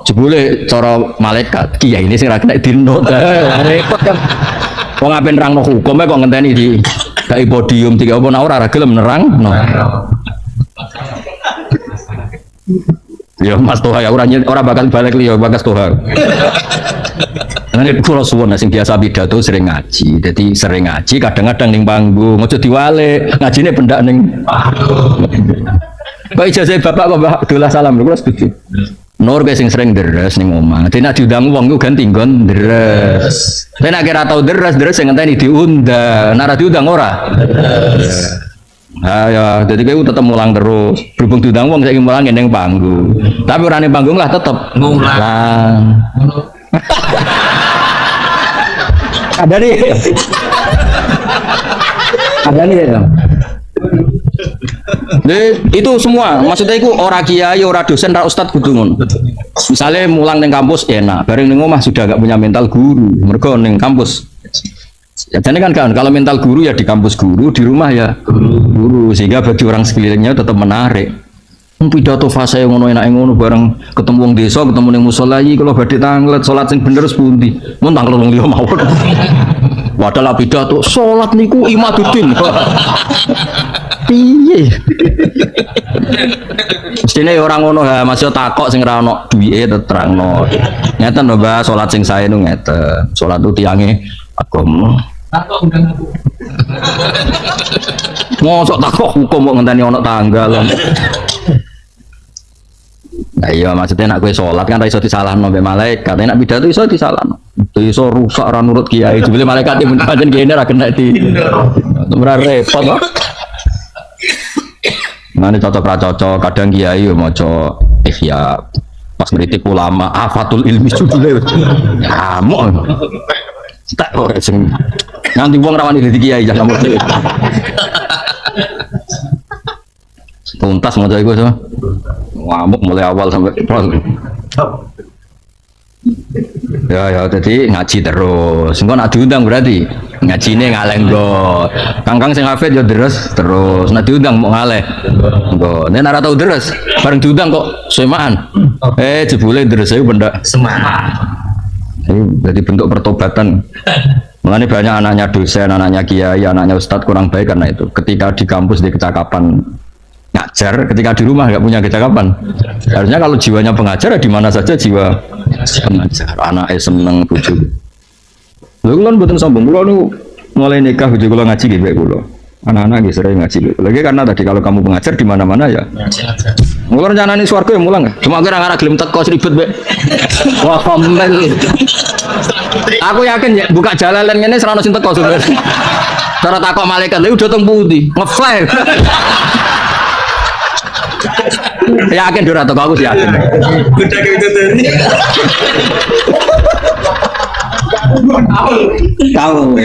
jebule cara malaikat kiai ini sing ra kena dinut repot kan wong ape nerangno hukume kok ngenteni di kayak podium tiga apa ora gelem nerang no. Ya Mas Toha ya ora bakal balik liya Bagas Toha. Nek kula suwun sing biasa pidato sering ngaji. Jadi sering ngaji kadang-kadang ning panggung aja diwale ngajine pendak ning kok ijazah bapak kok Mbak Abdullah salam lho kula setuju. Nur guys sing sering deres ning omah. Dene diundang wong ku ganti nggon deres. Dene kira tau deres sing ngenteni diundang. Nek ora diundang ora. Ha ya, dadi kowe tetep mulang terus. Berhubung diundang wong saiki mulang ning panggung. Tapi ora ning panggung lah tetep mulang. Ada nih. Ada nih ya. Itu semua maksudnya itu ora kiai ora dosen ora ustad kudu ngono. Misale mulang ning kampus enak, bareng ning omah sudah gak punya mental guru, mergo ning kampus. Ya jadi kan kalau mental guru ya di kampus guru, di rumah ya guru sehingga bagi orang sekelilingnya tetap menarik. Pidato fase ngono enak ngono bareng ketemu wong desa, ketemu ning musala iki kalau badhe tanglet salat sing bener sepundi. Mun tanglet wong liya mawon. Padahal pidato salat niku imaduddin. Piye? Mestine orang ngono ha, masih takok sing ra ono duwike terangno. Ngeten lho Mbak, salat sing sae nu ngeten. Salat ku tiange agama. Takok undang aku. Mosok takok hukum kok ngenteni ono tanggal. Nah iya maksudnya nak kowe salat kan ra iso disalahno mbek malaikat. Nek pidato iso disalahno. Iso rusak ra nurut kiai. Jebule malaikat mun pancen kene ra kena di. Ora repot kok. Mane cocok ra cocok, kadang kiai yo maca ihya pas ngritik ulama afatul ilmi judule. Amuk. Tak kok sing nganti wong rawani dadi kiai ya nomor 2. Tuntas maca iku so. Ngamuk mulai awal sampai ya jadi ngaji terus. Engko nak diundang berarti ngajine ngaleh nggo. Kangkang sing hafid ya terus. Nak diundang mau ngaleh. Nggo. Nek ora tau terus, bareng diundang kok semaan. Jebule terus ae pendak Semangat. Ini jadi bentuk pertobatan. Makanya banyak anaknya dosen, anaknya kiai, anaknya ustadz kurang baik karena itu. Ketika di kampus di kecakapan ngajar, ketika di rumah nggak punya kecakapan. Harusnya kalau jiwanya pengajar, di mana saja jiwa pengajar. Anaknya seneng bujuk. Lalu kan betul sombong. Kalau mulai nikah bujuk kalau ngaji gitu, kalau anak-anak gitu sering ngaji. Lagi karena tadi kalau kamu pengajar di mana-mana ya. Mulai rencana ini suarga yang mulang. Cuma kira-kira gelem teko ribet be. Wah komen. Aku yakin ya buka jalalan ini serana sing teko sebenarnya. Cara takok malaikat lha udah teng pundi? Ngefly. Yakin ora teko aku sih yakin. Udah kayak gitu tadi. Tahu.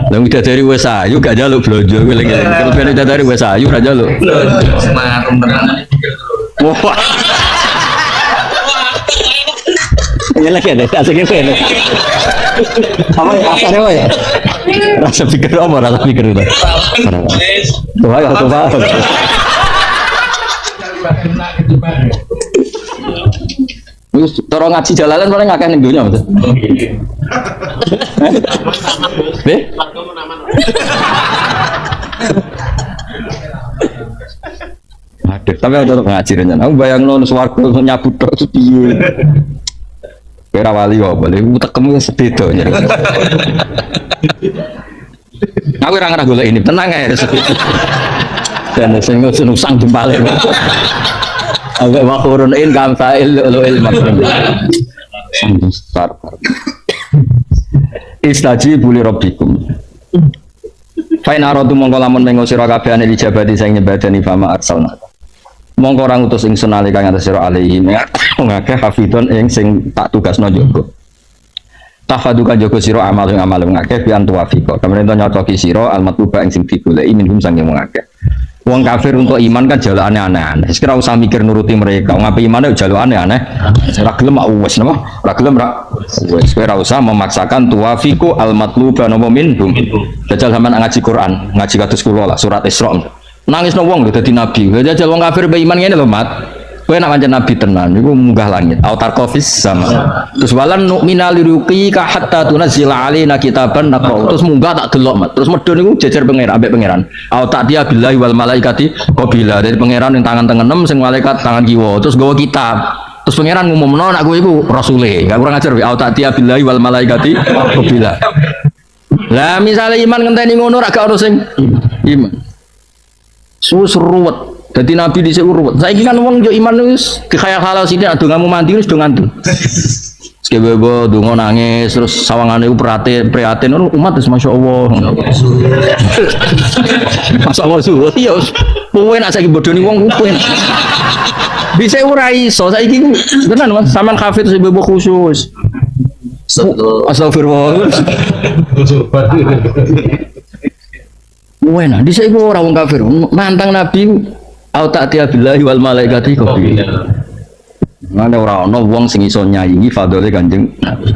Lah udah dari wes ayu gak jaluk blonjo kowe lagi. Kalau ben udah dari wes ayu ora jaluk. Semangat tenan. Wah. Ya lagi ada asiknya kowe. Apa ya asane wae. Rasa pikir apa rasa pikir itu. Tuh ya tuh Pak. Wis cara ngaji jalalan paling akeh ning donya betul. Aduh, tapi aku tetap ngaji rencana. Aku bayangno swarga nyabut tok piye. Kira wali kok boleh utekmu sededo nya. Aku ora ngarah golek ini, tenang ae. Dan sing nusang jempale. Agak makhurun in kamsail lu'il makrum. Istajibu li rabbikum. Fa in aradu mongko lamun mengo sira kabehane lijabati sing nyebadani fama arsalna. Mongko ora ngutus ingsun nalika ngatas sira alaihi ngakeh hafidon ing sing tak tugasno njogo. Tafaduka njogo sira amal ing amal ngakeh bi antuwafika. Pemerintah nyocoki sira almatluba ing sing digoleki minhum sang ngakeh. Wong kafir untuk iman kan jalukane aneh-aneh. Wis ora usah mikir nuruti mereka. Wong ape imane jalukane aneh. Ora gelem wis napa? Ora gelem ra. Wis ora usah memaksakan tuwafiqu al-matluba napa minhum. Jajal sampean ngaji Quran, ngaji kados kula lah surat Isra. Nangisno wong lho dadi nabi. Jajal wong kafir be iman ngene lho, Mat. Kowe nak pancen nabi tenan iku munggah langit. Autar kofis sama. Terus walan nu'mina liruqika hatta tunzila alaina kitaban naqra. Terus munggah tak delok, Mat. Terus medun niku jejer pangeran ambek pangeran. Au ta'diya billahi wal malaikati qabila. Dari pangeran yang tangan tengenem sing malaikat tangan kiwa. Terus gawa kitab. Terus pangeran ngumumno nak kowe iku rasule. Gak kurang ajar au ta'diya billahi wal malaikati qabila. Lah misale iman ngenteni ngono ra gak ono sing iman. Ruwet. Jadi nabi di ruwet. Saiki kan wong yo iman wis kaya-kaya sithik ado ngamu mandi wis do ngantuk. Sekebebo donga nangis terus sawangane ku prihatin umat wis masyaallah. Masyaallah suwe ya wis kowe nak saiki bodoni wong kowe. Bisa ora iso saiki tenan Mas sampean kafir terus bebo khusus. Astagfirullah. Wena dhisik ku ora wong kafir nantang nabi au ta'tiya billahi wal malaikati qabila. Mana ora ono wong sing iso nyayingi fadhole Kanjeng Nabi.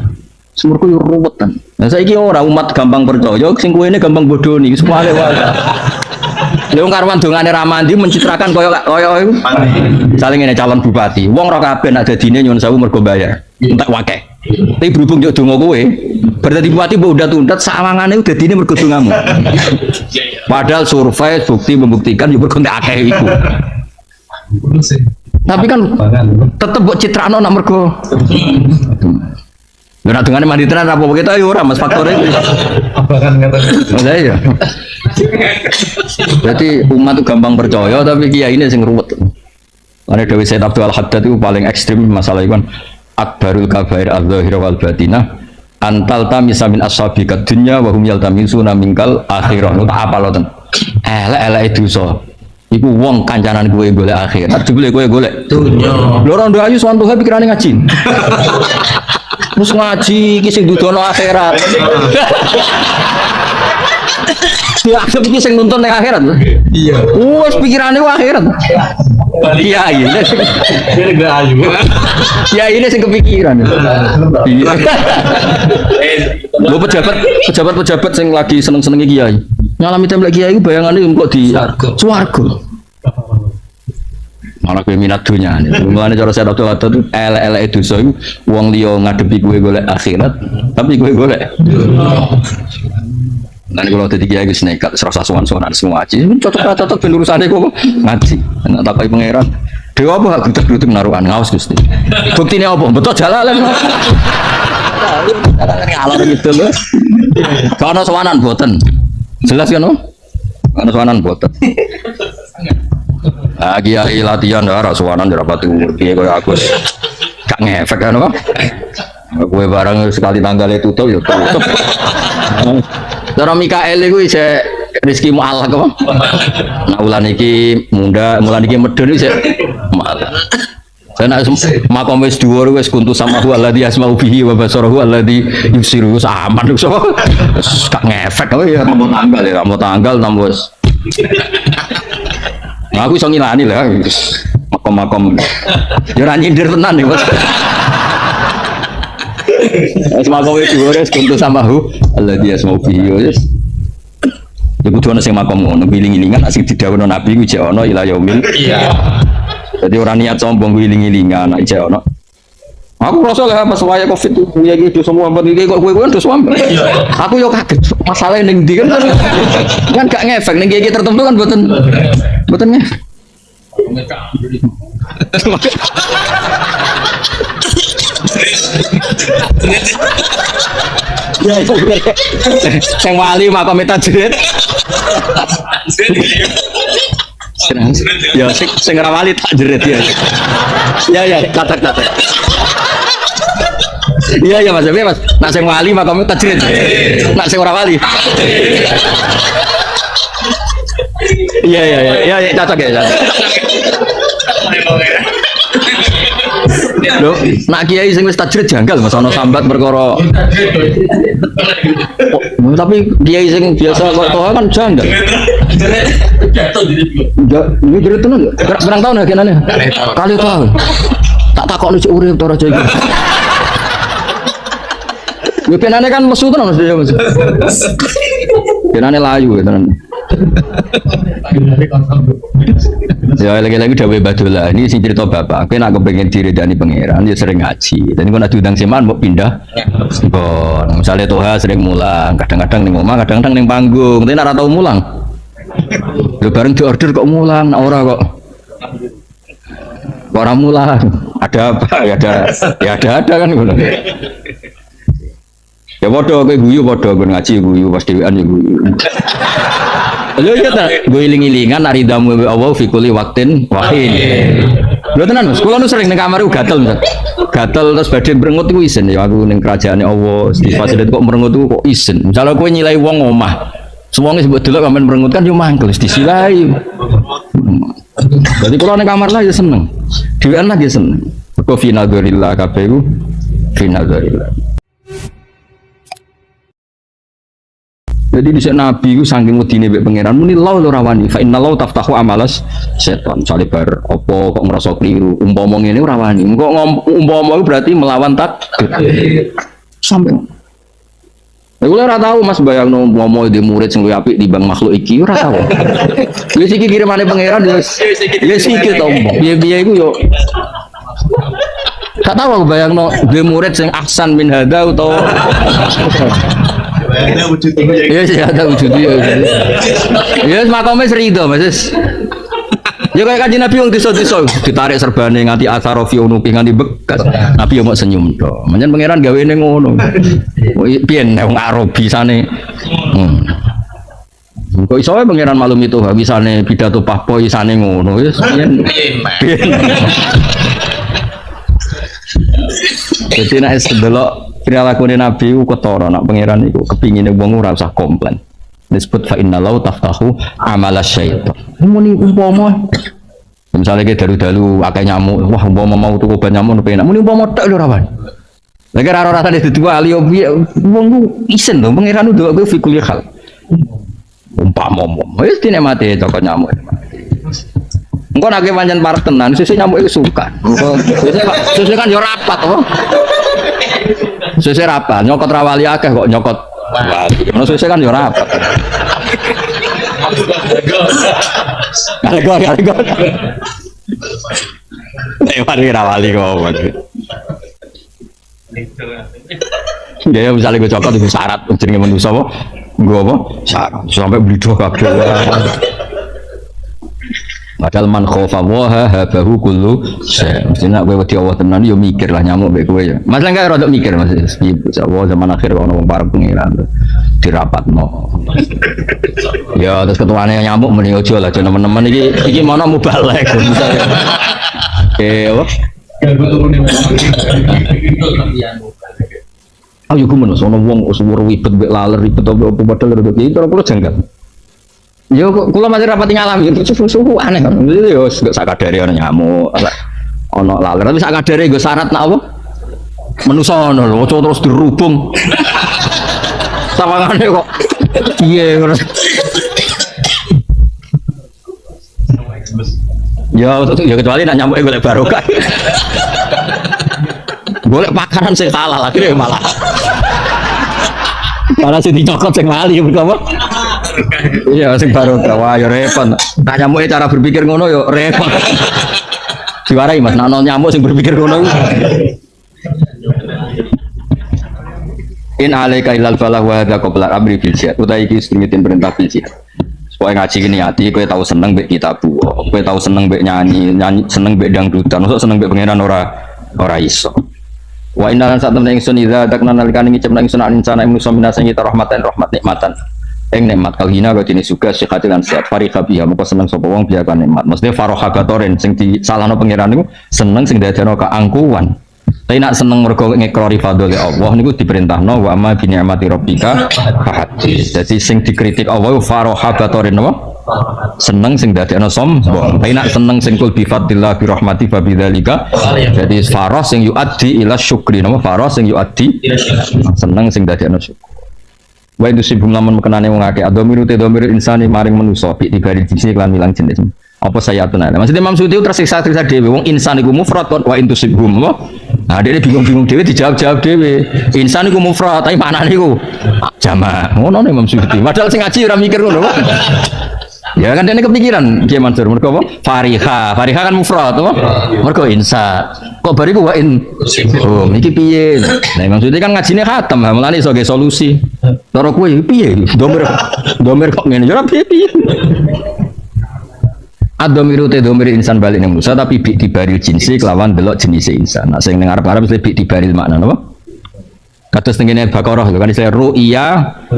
Sumurku yo ruwetan. Lah saiki ora umat gampang percaya, sing kuwene gampang bodoni, semua wae. Lha wong karwan dongane ra mandi mencitrakan kaya iku. Saling ngene calon bupati. Wong ora kabeh nak dadine nyuwun sewu mergo bayar. Entek wakeh. Tapi berhubung yo donga kowe, berarti bupati mbok undat-undat sawangane dadine mergo dongamu. Padahal survei bukti membuktikan yo mergo entek akeh iku. Tapi kan tetep mbok citrakno nak mergo. Lha nek dongane mandi tenan apa begitu ayo ora Mas faktore. Abakan ngeten. Lah iya. Berarti umat itu gampang percaya tapi kiai ini sing ruwet. Karena Dewi Said Abdul Haddad itu paling ekstrim masalah itu kan akbarul kabair adzahir wal batinah antal tamisa min ashabika dunya wa hum yaltamisuna minkal akhirah. Tak apa lo ten. Elek dosa. Iku wong kancanan gue golek akhirat, jebule gue golek dunya. Lho ora ndak ayu sowan Tuhan pikirane ngaji. Terus ngaji iki sing dudono akhirat. Ya iki sing nuntun ning akhirat. Iya. Wes pikirane ku akhirat. Iya, ini gak ayu. Ya ini sing kepikiran. Iya. Lo pejabat sing lagi seneng-seneng kiai. Ngalami tembak kiai bayangane kok di swarga. Malah kowe minat dunya. Mulane cara saya Abdul Haddad itu elek-elek dosa iku wong liya ngadepi kowe golek akhirat, tapi kowe golek. Nanti kalau tadi kiai gus nekat, serasa sowan-sowanan semua ngaji, cocok ben urusane kok ngaji. Nek takoki pangeran, dewa apa gudeg-gudeg naruhan ngaos Gusti. Buktine apa? Betul jalalan. Alor gitu lho. Kono sowanan boten. Jelas kan, no? Kono sowanan boten. Ah kiai latihan ora sowanan ora pati umur piye koyo Agus. Gak ngefek kan, no? Kowe barang sekali tanggalnya tutup ya tutup. Cara Mikael itu bisa rezeki mu'alak apa? Nah ulan iki munda, ulan iki medun itu saya mu'alak. Saya nak makom wis dhuwur wis kuntu sama hu alladzi asma'u bihi wa basarahu alladzi yubsiru aman so. Gak ngefek kowe ya mau tanggal nambah. Nah aku iso ngilani lah makom-makom. Ya ora nyindir tenan ya, Mas. Makom wis dhuwur wis kuntu sama hu alladzi asma'u bihi wis. Ya kudu ana sing makom ngono wiling-wilingan asing didhawuhna Nabi ku jek ana ila yaumil. Iya. Jadi orang niat sombong wiling-wilingan anak ijek ono. Aku rasa lah pas waya Covid itu ya gitu semua iki kok kowe kan terus wampe. Aku yo kaget masalah ning ndi kan gak ngefek ning iki tertentu kan mboten ngefek. Ya itu sing wali makom tajrid. Ya sing ora wali tak jerit ya. Ya katak. Iya Mas, Mas. Nak sing wali makom tajrid. Nak sing ora wali. Iya, cocok ya. Loh, nak kiai sing wis tajrid janggal Mas ana sambat perkara. Tapi kiai sing biasa kok toha kan janggal. Ini jerit tenan lho. Berang tahun ya kenane? Kali tahun. Tak takokno cek urip to raja iki. Yo kenane kan mesu tenan Mas. Kenane layu tenan. Ya lagi-lagi dawuh Badullah ini sing cerita bapak aku nak kepengin diridani pangeran ya sering ngaji dan kalau diundang seman mau pindah bon misalnya toha sering mulang kadang-kadang ning omah kadang-kadang ning panggung tapi nek ora tau mulang lho bareng diorder kok mulang nek ora kok orang mulang ada apa ya ada kan ngono ya padha kowe guyu padha ngaji guyu pas dhewean ya guyu. Lho ya ta, gue iling-ilingan aridamu Allah fi kulli waqtin wahin. Lho tenan Mas, kula nu sering ning kamar gatel Mas. Gatel terus badhe merengut iku isin ya aku ning kerajaane Allah, di fasilitas kok merengut iku kok isin. Misale kowe nyilai wong omah, semuanya sebut delok sampean merengut kan yo mangkel disilai. Berarti kula ning kamar lah ya seneng. Dhewean lah ya seneng. Kok fi nadzarillah kabeh iku fi nadzarillah. Jadi di saat Nabi itu saking wedine mbek pangeran muni law rawani fa inna law taftahu amalas setan salibar opo kok ngerasa keliru umpama ngene ora wani kok umpama itu berarti melawan takdir sampai aku ora tahu Mas bayangno umpama di murid sing luwih apik timbang makhluk iki ora tahu ya iki kirimane pangeran ya siki to piye-piye iku yo gak tahu aku bayangno di murid sing ahsan min hada utawa ada wujudnya. Iya sih ada wujudnya. Ya makomnya serido Mas. Ya kayak kanjeng Nabi wong desa-desa ditarik serbane nganti asarofi unuki nganti bekas. Nabi yo mok senyum to. Menyen pangeran gawene ngono. Piyen wong Arabi sane. Kok iso wae pangeran maklum itu habisane pidato pahpo isane ngono wis yen. Jadi nek sedelok perilakuane Nabi ku ketara nak pangeran iku kepingine wong ora usah komplain. Disebut fa inna lau taftahu amala syaitan. Muni umpama misalnya ke dalu-dalu akeh nyamuk, wah umpama mau tuku ban nyamuk penak. Muni umpama tek lho rawan. Lagi ora rasane dijual yo piye wong ku isen lho pangeran ndok ku fikul hal. Umpama wis dinikmati toko nyamuk. Engko nek pancen parek tenan, sesuk nyamuk iku suka. Engko sesuk kan yo rapat to. Sesuk rapat, nyokot rawali akeh kok nyokot wali. Ono sesuk kan yo rapat. Gara-gara. Mari rawali kok. Ya misalnya gue cokot itu syarat jenenge manusa apa? Gue apa? Syarat sampai beli dua kabeh. Padahal man khofa waha habahu kullu syai. Mesti nak kowe wedi Allah tenan yo mikir lah nyamuk mek kowe ya. Mas lan gak rada mikir Mas. Zaman akhir ono wong parek pengiran dirapatno. Ya terus ketuane nyamuk meni ojo lah teman-teman iki mono mubalek. Apa? Ayo gimana? Soalnya wong usur ribet, laler ribet, apa padahal ribet itu orang kulo janggal. Yo, kulo masih rapat ngalami itu suhu aneh kan? Yo, gak sakadari orang nyamuk, ono laler, tapi sakadari gue syarat nak apa? Menusa ono lho, terus dirubung. Sawangane kok. Iya, ya kecuali nak nyamuk golek barokah. Golek pakaran sing halal akhirnya malah sing dicokot sing wali berapa? Iya sing barokah. Wah ya repot. Nak nyamuk cara berpikir ngono yo repot. Diwarai Mas, nak nyamuk sing berpikir ngono. In alaika ilal falah wa hadza qabla amri bil jihad. Utai iki sringitin perintah bil jihad. Supaya ngaji gini hati, kowe tahu seneng mbek kitab buah, kowe tahu seneng mbek nyanyi seneng mbek dangdutan, masuk seneng mbek pangeran ora iso. Wa inna lan satamna ingsun idza dakna nalikane ngicipna ingsun insana manusa minasa kita rahmatan nikmatan. Ing nikmat kalhina kok dene suga sehat lan sehat farika biha moko seneng sapa wong biya kan nikmat. Mesti faroha gatoren sing disalahno pangeran niku seneng sing dadekno keangkuhan. Tapi nak seneng mergo ngekrori fadhole Allah niku diperintahno wa amma bi ni'mati rabbika fahadits. Dadi sing dikritik Allah faroha gatoren apa? Seneng sing dadekno sombong. Tapi nak seneng sing kul bi fadlillah bi rahmati fa bidzalika. Jadi faroh sing yuaddi ila syukri napa faroh sing yuaddi seneng sing dadekno syukur. Wa itu sibum lamun mekenane wong akeh adomiru te domir insani maring manusa bi dibari jenis lan milang jenis. Apa saya tenane? Maksudnya Imam Suyuti tersiksa dhewe wong insan iku mufrad kok wa intu sibum apa? Nah, dia bingung-bingung dhewe dijawab dhewe. Insan iku mufrad, tapi maknane iku jamak. Ngono Imam Suyuti. Padahal sing ngaji ora mikir ngono. Ya kan dia kepikiran Kiai Mansur mergo apa? Fariha kan mufrad apa? Mergo insa. Kok bariku wa in oh iki piye? Nah Imam Suyuti kan ngajine khatam, mulane iso ge solusi. Cara kowe piye? Domir kok ngene ya piye? Adomiru te domir insan balik nang Musa tapi bi dibaril jinsi kelawan delok jenis insan. Nah sing ning arep-arep mesti bi dibaril makna napa? Kados tengene Baqarah lho kan istilah ru'ya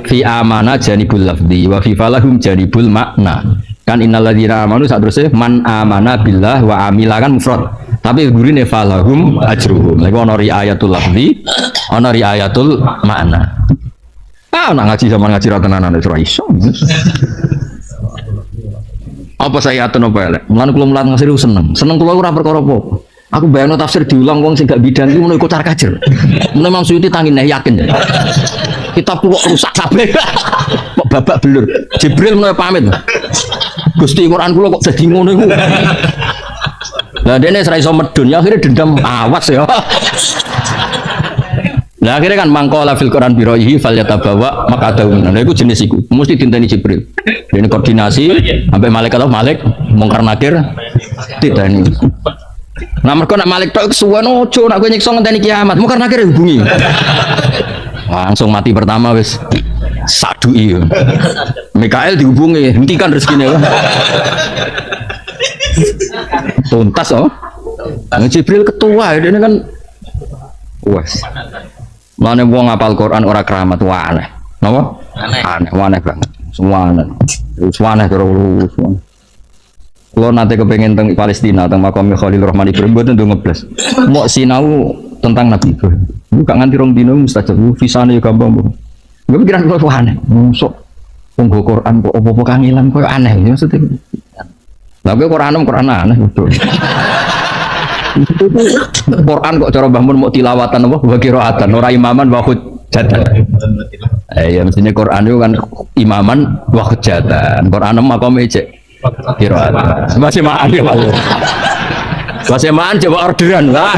fi amana janibul lafzi wa fi falahum janibul makna. Kan innalladzina amanu saterusé man amana billah wa amila kan mufrad. Tapi gurine falahum ajruhum. Lha ono riayatul lafzi, ono riayatul makna. Ah nak ngaji sama ngaji ra tenanan ora iso. Apa saya atun apa elek? Mulane kula mulat ngasih seneng. Seneng kula ora perkara apa. Aku bayangno tafsir diulang wong sing gak bidan iki ngono iku car kajer. Mulane Imam Suyuti tangine yakin. Kitab kok rusak kabeh. Kok babak belur. Jibril mulai pamit. Gusti Quran kula kok dadi ngono iku. Lah dene ora iso medun ya akhirnya dendam awas ya. Nah akhirnya kan mangkola fil Quran biroihi fal yatabawa maqadahu. Nah iku jenis iku. Mesti dinteni Jibril. Dene koordinasi sampai malaikat Malik mungkar nakir diteni. Nah mergo nak Malik tok suwen ojo nak kowe nyiksa ngenteni kiamat. Mungkar nakir hubungi. Langsung mati pertama wis sadui. Mikael dihubungi, hentikan rezekine. Tuntas oh. Jibril ketua dene kan wes. Mane wong apal Quran ora keramat wae aneh. Napa? Aneh banget. Semua aneh terus. Kalau nanti kepengen tentang Palestina, tentang makamnya Khalil Rahman Ibrahim, buat tentu ngeblas. Mau sinau tentang Nabi Ibrahim. Bukan nganti rong dino mustajab. Visanya gampang bu. Gue pikiran kok aneh. Masuk punggu Quran kok apa kangilan kok aneh maksudnya. Lalu Quran aneh betul. Quran kok cara bangun mau tilawatan apa? Bagiroatan, ora imaman wa hujjatan. Ya mestinya Quran itu kan imaman wa hujjatan. Quran makome cek. Kira-kira masih maan ya Pak. Masih maan coba orderan lah.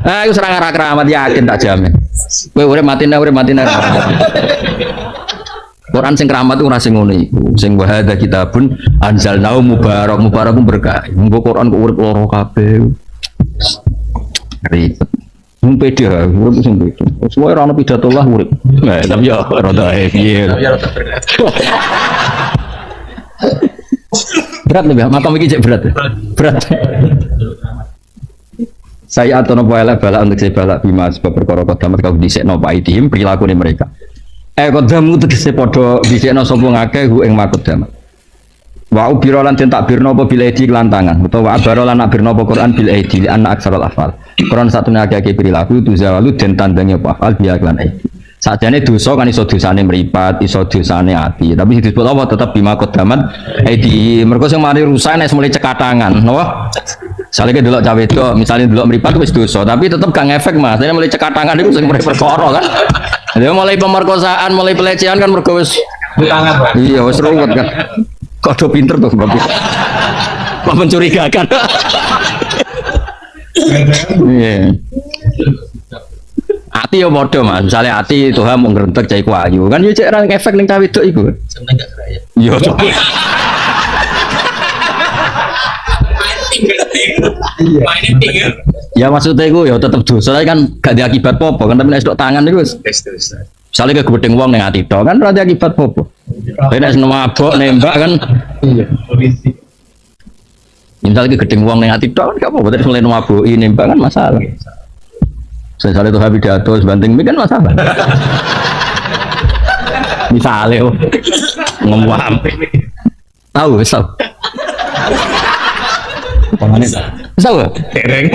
Aku serang arah keramat yakin tak jamin. Kowe urip matine. Quran sing keramat ora sing ngono iku. Sing wa hadza kitabun anzalnahu mubarakun berkah. Mengko Quran kok urip loro kabeh. Ribet. Mung pede urip sing pede. Semua ora ono pidato lah urip. Nah, tapi ya rada piye. Berat nih, makam ini cek berat. Saya atau nopo elek balak untuk saya balak bima sebab perkara kodamat kau disek nopo idihim perilaku mereka. Kodamu tegese podo disek no sopo ngake hu ing makodam. Wa ubirolan tentak birno apa bil edi kelantangan. Utawa abarolan nak birno apa Quran bil edi anak aksarul afal. Quran satu ngake perilaku itu zawalu den tandangnya apa afal biya kelan edi. Sakjane dosa kan iso dosane mripat, iso dosane ati. Tapi disebut apa tetap bima kodamat edi. Mergo sing mari rusak nek mulai cekatangan, napa? Saleh delok cawe wedok, misale delok mripat wis dosa, tapi tetep gak ngefek Mas. Dene mulai cekatangan iku sing perkara kan. Dia mulai pemerkosaan, mulai pelecehan kan mergo wis tangan, Pak. Iya, wis ruwet kan. Kok do pinter tuh, Bapak. Kok mencurigakan. Iya. Ati ya padha Mas, misale ati Tuhan mau ngrentek cah iku ayu. Kan yo cek ra efek ning cawe wedok iku. Seneng gak keraya. Yo coba. Ya maksudnya iku ya tetep dosa kan gak ada akibat apa kan tapi nek stok tangan iku wis dosa. Misale ke gedeng wong ning ati tok kan ora ada akibat apa. Nek mabok nembak kan iya polisi. Misale ke gedeng wong ning ati tok kan gak apa-apa terus mulai maboki nembak kan masalah. Misalnya tuh habis pidato sebanting kan masalah. Misalnya ngomong tahu tahu. Pengane tahu. Tereng.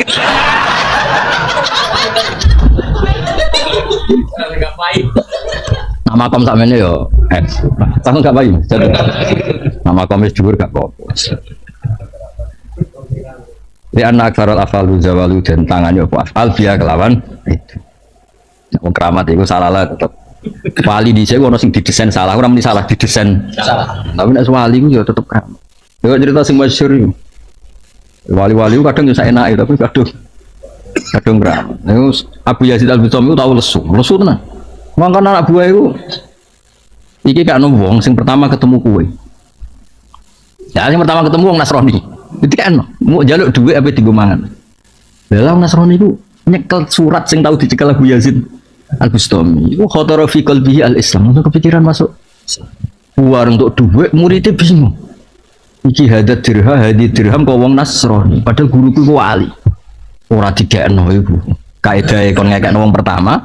Nama kom sakmene yo. Langsung gak bayi. Nama kom wis dhuwur gak apa-apa. Di anak sarot afalu zawalu dan tangannya apa afal dia kelawan itu. Wong keramat itu salah lah tetap. Wali di sini ono sing didesain salah, orang ini salah didesain salah. Tapi nek wali itu ya tetap keramat. Yo cerita sing masyhur itu. Wali-wali kadang yo enak tapi kadang keramat. Niku Abu Yazid Al-Bustami itu tahu lesu tenan. Mangkane anak buah itu iki kan wong sing pertama ketemu kowe. Ya sing pertama ketemu wong Nasrani. Itu kan mau jaluk duit apa tiga mangan. Dalam Nasrani itu nyekel surat sing tahu dicekel Abu Yazid Al-Bustami. Itu khotara fi qalbihi al-Islam. Untuk kepikiran masuk war untuk duit muridnya bingung. Iki hadat dirham kau wong Nasrani. Padahal guruku ku wali. Ora digekno iku. Kaedahe kon ngekekno wong pertama,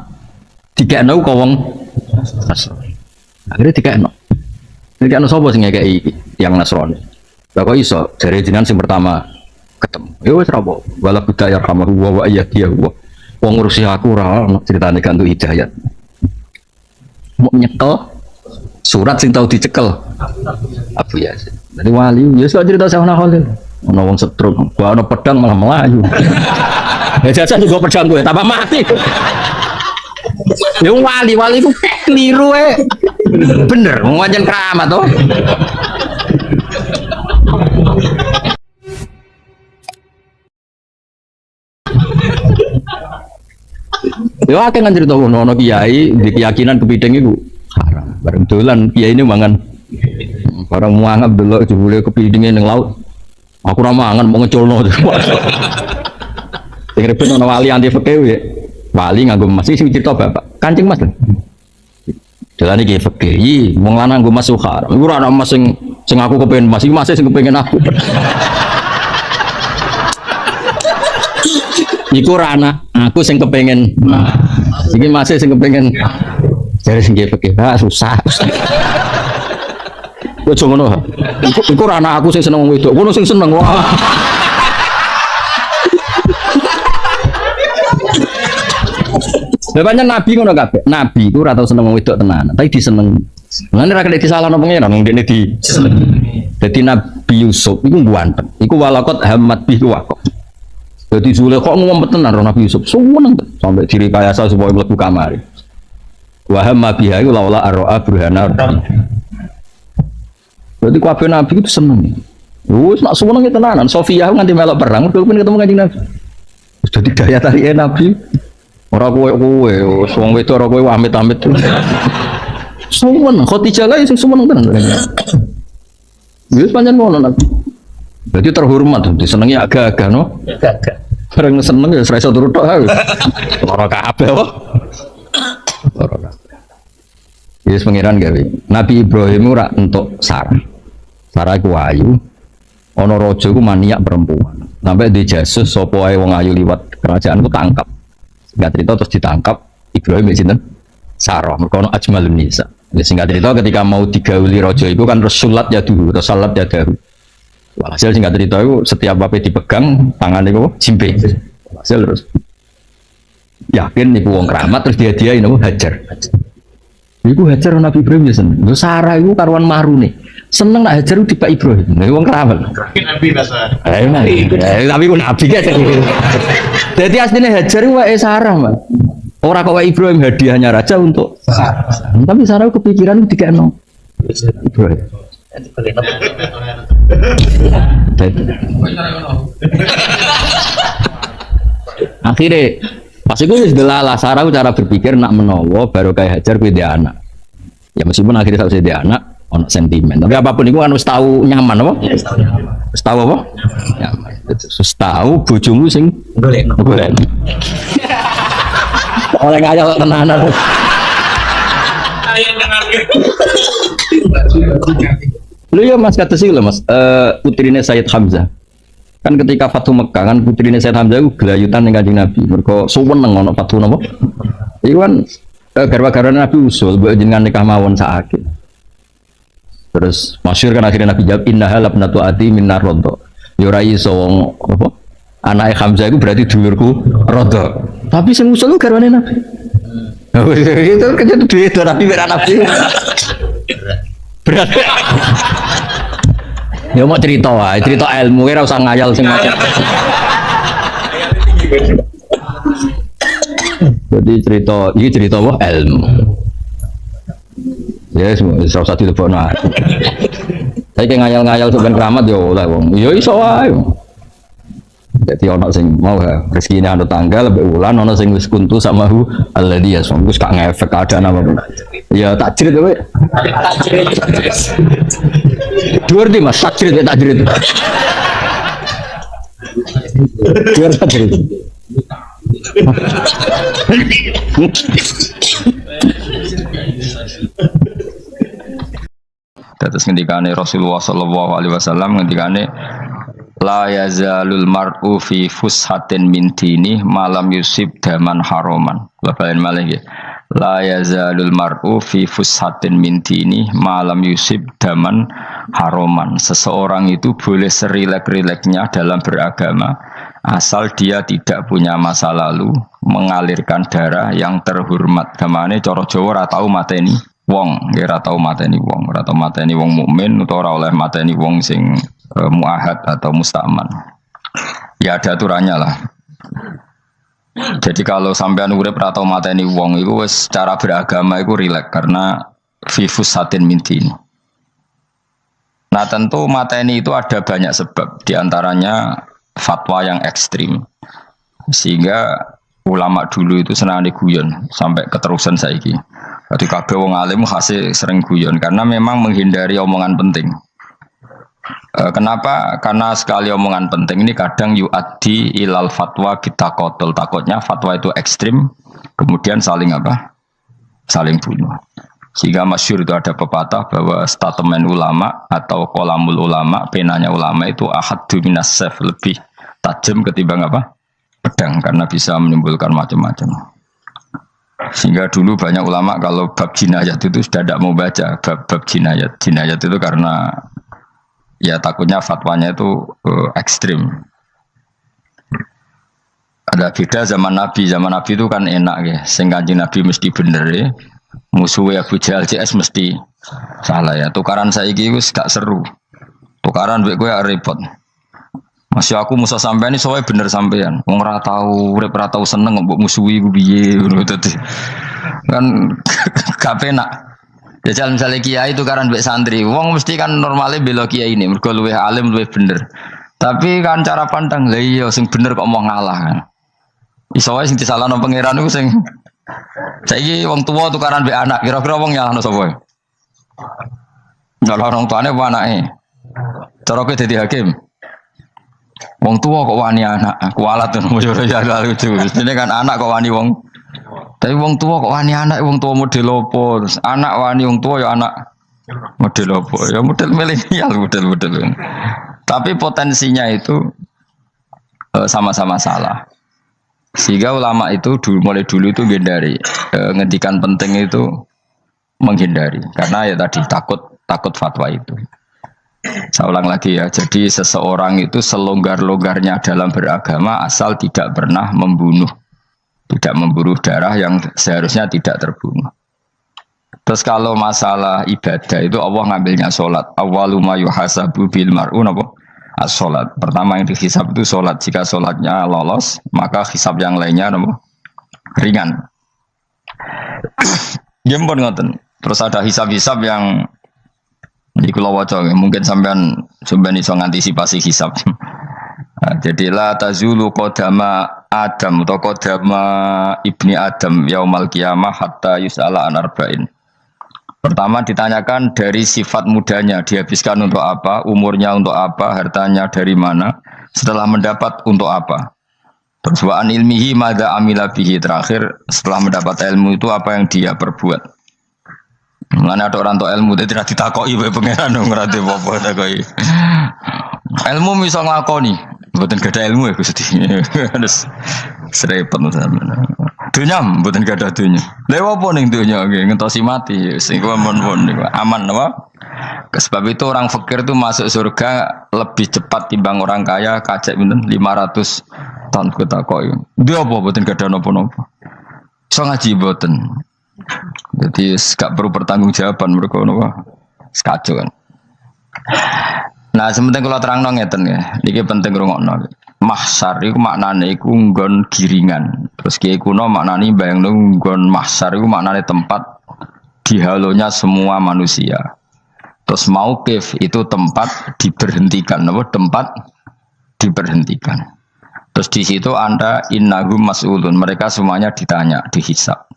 digekno kau wong Nasrani. Akhirnya digekno. Digekno sapa sing ngekeki yang Nasrani? Lah kok iso dari jenengan sing pertama ketemu. Ya wis ra apa. Wala budaya rahmahu wa ayyadihi wa. Wong ngurusi aku ora ono critane gantu hidayat. Mau nyekel surat sing tau dicekel Abu Yazid. Dari wali ya kok cerita sama Khalil. Ono wong setruk, gua ono pedang malah melayu. Ya jajan juga pedang gue tambah mati. Ya wali ku keliru bener, wong wajan keramat toh. Ya akeh kan cerita ono kiai di keyakinan kepiting iku haram. Bareng dolan kiai ini mangan. Barang muangap delok jebule kepitinge ning laut. Aku ora mangan mau ngeculno. Sing ribet ono wali anti fikih ya. Wali nganggo emas sing cerita bapak. Kancing Mas. Dolan iki fikih, wong lanang nganggo emas haram. Iku ora ono emas sing aku kepengin emas, iki masih sing kepengin aku. Iku rana, aku sing kepengen. Iki masih sing kepengen. Jare sing fikih, susah. Kowe aja ngono. Iku ora anak aku sing seneng wong wedok. Kono sing seneng. Wah. Bapaknya Nabi ngono kabeh. Nabi iku ora tau seneng wong wedok tenan, tapi diseneng. Mulane ra kena disalahno pangeran wong dene di. Dadi Nabi Yusuf iku ganteng. Iku walakot hammat bi waqo. Dadi Zulaikha ngumpet tenan karo Nabi Yusuf. Seneng sampai dirikayasa supaya mlebu kamar. Wa hamma biha iku laula ar'a burhana. Berarti kabeh Nabi itu seneng. Wis nak seneng tenanan. Sofia nganti melok perang mergo pengen ketemu Kanjeng Nabi. Wis dadi daya tarik Nabi. Ora kowe wong wedok ora kowe amit-amit. Seneng Khadijah lah sing seneng tenan. Wis pancen ngono Nabi. Berarti terhormat, disenengi agak-agak no. Agak-agak. Bareng seneng ya ora iso turu tok ha. Ora kabeh kok. Ora kabeh. Yes pangeran gawe. Nabi Ibrahim ora entuk Sarah. Sarah iku ayu. Ana raja iku maniak perempuan. Sampai dijasus sapa wae wong ayu liwat kerajaan ku tangkap. Singkat cerita terus ditangkap Ibrahim mbek sinten? Sarah. Mergo ana ajmalun nisa. Ya singkat cerita ketika mau digauli raja itu kan rasulat ya dulu, atau salat ya dahulu. Walhasil singkat cerita itu setiap apa dipegang tangan itu jimpe. Walhasil terus yakin niku wong keramat terus dihadiahin apa Hajar. Iku Hajar Nabi Ibrahim ya seneng. Lho Sarah iku karuan marune. Seneng nak Hajar di Pak Ibrahim. Niku wong keramat. Nabi rasa. Tapi ku nabi kan. Jadi aslinya Hajar iku wae Sarah, Mas. Ora kok Ibrahim hadiahnya raja untuk Sarah. Tapi Sarah kepikiran dikekno Ibrahim. Akhirnya pas itu wis delala Sarah cara berpikir nak menawa baru kayak Hajar kuwi dia anak. Ya meskipun akhirnya tak dia anak ono sentimen. Tapi apapun itu kan wis tahu nyaman apa? Ya, wis tahu nyaman. Wis tahu apa? Nyaman. Wis tahu bojomu sing golek. Oleh ngayal tenanan. Lu ya Mas kata sih lo Mas, putrine Sayyid Hamzah. Kan ketika Fatu Mekah kan putrine Sayyid Hamzah itu gelayutan dengan Kanjeng Nabi. Mergo suweneng ono Fatu napa? Iku kan garwa-garwane Nabi usul mbok jenengan nikah mawon saiki. Terus masyhur kan akhirnya Nabi jawab innaha labnatu ati minnar radha. Ya ora iso wong apa? Anake Hamzah itu berarti dulurku Radha. Tapi sing usul garwane Nabi. Itu kerja duit Nabi mek Nabi. Berat. Ya mau cerita wae, cerita ilmu ora usah ngayal sing macam. Jadi iki cerita apa ilmu. Ya semua ora usah dilebokno. Saiki ngayal-ngayal sampean keramat yo oleh wong. Ya iso wae. Jadi ono sing mau rezeki ini anu tanggal lebih ulan ono sing wis kuntu sama hu alladhi ya wis gak ngefek keadaan apa ya tak jerit kowe tak jerit dhuwur di Mas tak jerit dhuwur tak jerit terus ngendikane Rasulullah sallallahu alaihi wasallam ngendikane la yazalul mar'u fi fushatin min dini malam yusib daman haroman. Bapak malih nggih. La yazalul mar'u fi fushatin min dini malam yusib daman haroman. Seseorang itu boleh serilek-rileknya dalam beragama asal dia tidak punya masa lalu mengalirkan darah yang terhormat. Gamane cara Jawa ora tau mateni wong, nggih ora tau mateni wong, ora tau mateni wong mukmin utawa ora oleh mateni wong sing muahad atau musta'man. Ya ada aturannya lah. Jadi kalau sampean urip ra tau mateni wong iku wis cara beragama iku rileks karena fifus satin mintin. Nah tentu mateni itu ada banyak sebab, diantaranya fatwa yang ekstrim. Sehingga ulama dulu itu senang diguyon sampai keterusan saiki. Jadi kabeh wong alim khase sering guyon karena memang menghindari omongan penting. Kenapa? Karena sekali omongan penting ini kadang yu'addi ilal fatwa kita qotol. Takutnya fatwa itu ekstrim, kemudian saling apa? Saling bunuh. Sehingga masyhur itu ada pepatah bahwa statement ulama atau kolamul ulama, penanya ulama itu ahaddu minas sayf, lebih tajam ketimbang apa? Pedang, karena bisa menimbulkan macam-macam. Sehingga dulu banyak ulama kalau bab jinayat itu sudah tidak mau baca bab jinayat. Jinayat itu karena ya takutnya fatwanya itu ekstrim. Ada beda zaman Nabi. Zaman Nabi itu kan enak ya. Sing Kanjeng Nabi mesti bener ya. Musuhnya Abu Jahal CS mesti salah ya. Tukaran saiki wis gak seru. Tukaran mbek kowe repot. Masih aku musuh sampean iki soalnya bener sampean. Wong ora tau urip ora tau seneng mbok musuhi ku piye ngono dadi. Kan gak penak. Jajal misalnya kiai tukaran mbek santri. Wong mesti kan normale bela kiai ini mergo luwih alim luwih bener. Tapi kan cara pandang lha iya sing bener kok mau ngalah kan. Iso wae sing disalahno pangeran iku sing saiki wong tuwa tukaran mbek anak, kira-kira wong nyalahno sapa? Nyalahno orang tuane apa anake? Cara kowe dadi hakim. Wong tuwa kok wani anak, kualat ngono yo ya lucu. Mestine kan anak kok wani wong. Tapi wong tuwa kok wani anak, wong tuwa model opo? Anak wani wong tuwa ya anak model opo? Ya model milenial, model. Tapi potensinya itu sama-sama salah. Sehingga ulama itu mulai dulu itu menghindari ngendikan penting itu menghindari karena ya tadi takut fatwa itu. Saya ulang lagi ya. Jadi seseorang itu selonggar-longgarnya dalam beragama asal tidak pernah membunuh, tidak membunuh darah yang seharusnya tidak terbunuh. Terus kalau masalah ibadah itu Allah ngambilnya sholat. Awwalu ma yuhasabu bil mar'u napa? As-sholat. Pertama yang dihisab itu sholat. Jika sholatnya lolos, maka hisab yang lainnya ringan. Jempol ngoten. Terus ada hisab-hisab yang di kula waca mungkin sampean iso ngantisipasi hisab. Nah, jadi la tazulu qadama Adam atau qadama ibni Adam yaumal qiyamah hatta yus'ala an arba'in. Pertama ditanyakan dari sifat mudanya, dihabiskan untuk apa, umurnya untuk apa, hartanya dari mana, setelah mendapat untuk apa. Terus wa an ilmihi madza amila bihi, terakhir setelah mendapat ilmu itu apa yang dia perbuat. Mulane ada orang tua ilmu tidak ditakoki wae pangeran ora apa takoki. Ilmu iso nglakoni, mboten gadah ilmu ya Gusti. Terus serepet sampeyan. Dunya mboten gadah dunya. Lha apa ning dunya nggih ngentosi mati sing mon-mon niku aman apa? Sebab itu orang fakir itu masuk surga lebih cepat timbang orang kaya kacek pinten 500 tahun ketakoki. Dia apa mboten gadah napa-napa. Iso ngaji mboten. Jadi gak perlu pertanggungjawaban mereka napa sekacau kan. Nah, sementing kalau terang ngeten ya, niki penting rungokno. Mahsyar iku maknane iku nggon giringan. Terus kiai kuno maknane bayangno nggon mahsyar iku maknane tempat dihalonya semua manusia. Terus mauqif itu tempat diberhentikan, apa tempat diberhentikan. Terus di situ Anda innahum mas'ulun, mereka semuanya ditanya, dihisab.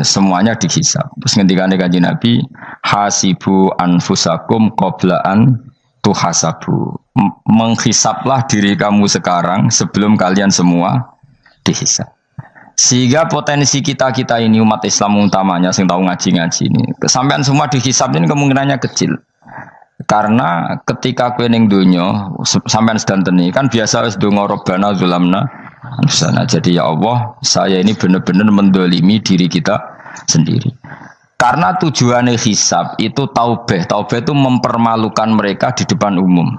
Semuanya dihisab. Terus ngendikane Kanjeng Nabi, hasibu anfusakum qabla an tuhasabu. Menghisablah diri kamu sekarang sebelum kalian semua dihisab. Sehingga potensi kita ini umat Islam utamanya sing tahu ngaji-ngaji ini, kesampean semua dihisab ini kemungkinannya kecil. Karena ketika kowe ning donya sampean sedantene kan biasa wis donga Rabbana zulamna. Jadi ya Allah, saya ini benar-benar mendolimi diri kita sendiri. Karena tujuannya hisab itu taubah. Taubah itu mempermalukan mereka di depan umum.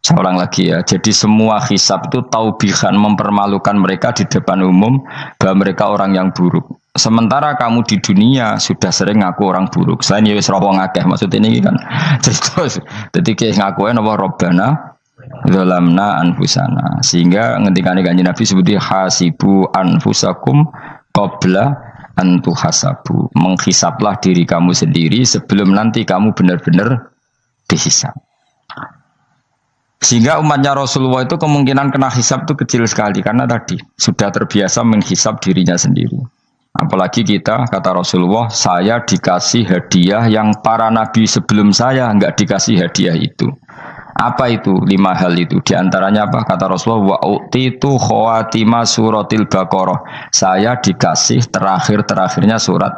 Saya ulang lagi ya. Jadi semua hisab itu taubihan, mempermalukan mereka di depan umum bahwa mereka orang yang buruk. Sementara kamu di dunia sudah sering ngaku orang buruk. Selain ya wis wong akeh maksud ini kan. Jadi kayak ngakuin apa Rabbana zalamna anfusana, sehingga ngendikane Kanjeng Nabi sebuti hasibu anfusakum qabla an tuhasabu. Menghisablah diri kamu sendiri sebelum nanti kamu benar-benar dihisab. Sehingga umatnya Rasulullah itu kemungkinan kena hisab itu kecil sekali karena tadi sudah terbiasa menghisab dirinya sendiri. Apalagi kita, kata Rasulullah, saya dikasih hadiah yang para nabi sebelum saya enggak dikasih hadiah itu. Apa itu? 5 hal itu. Di antaranya apa? Kata Rasulullah, wa utitu khawatima suratil Baqarah. Saya dikasih terakhir-terakhirnya surat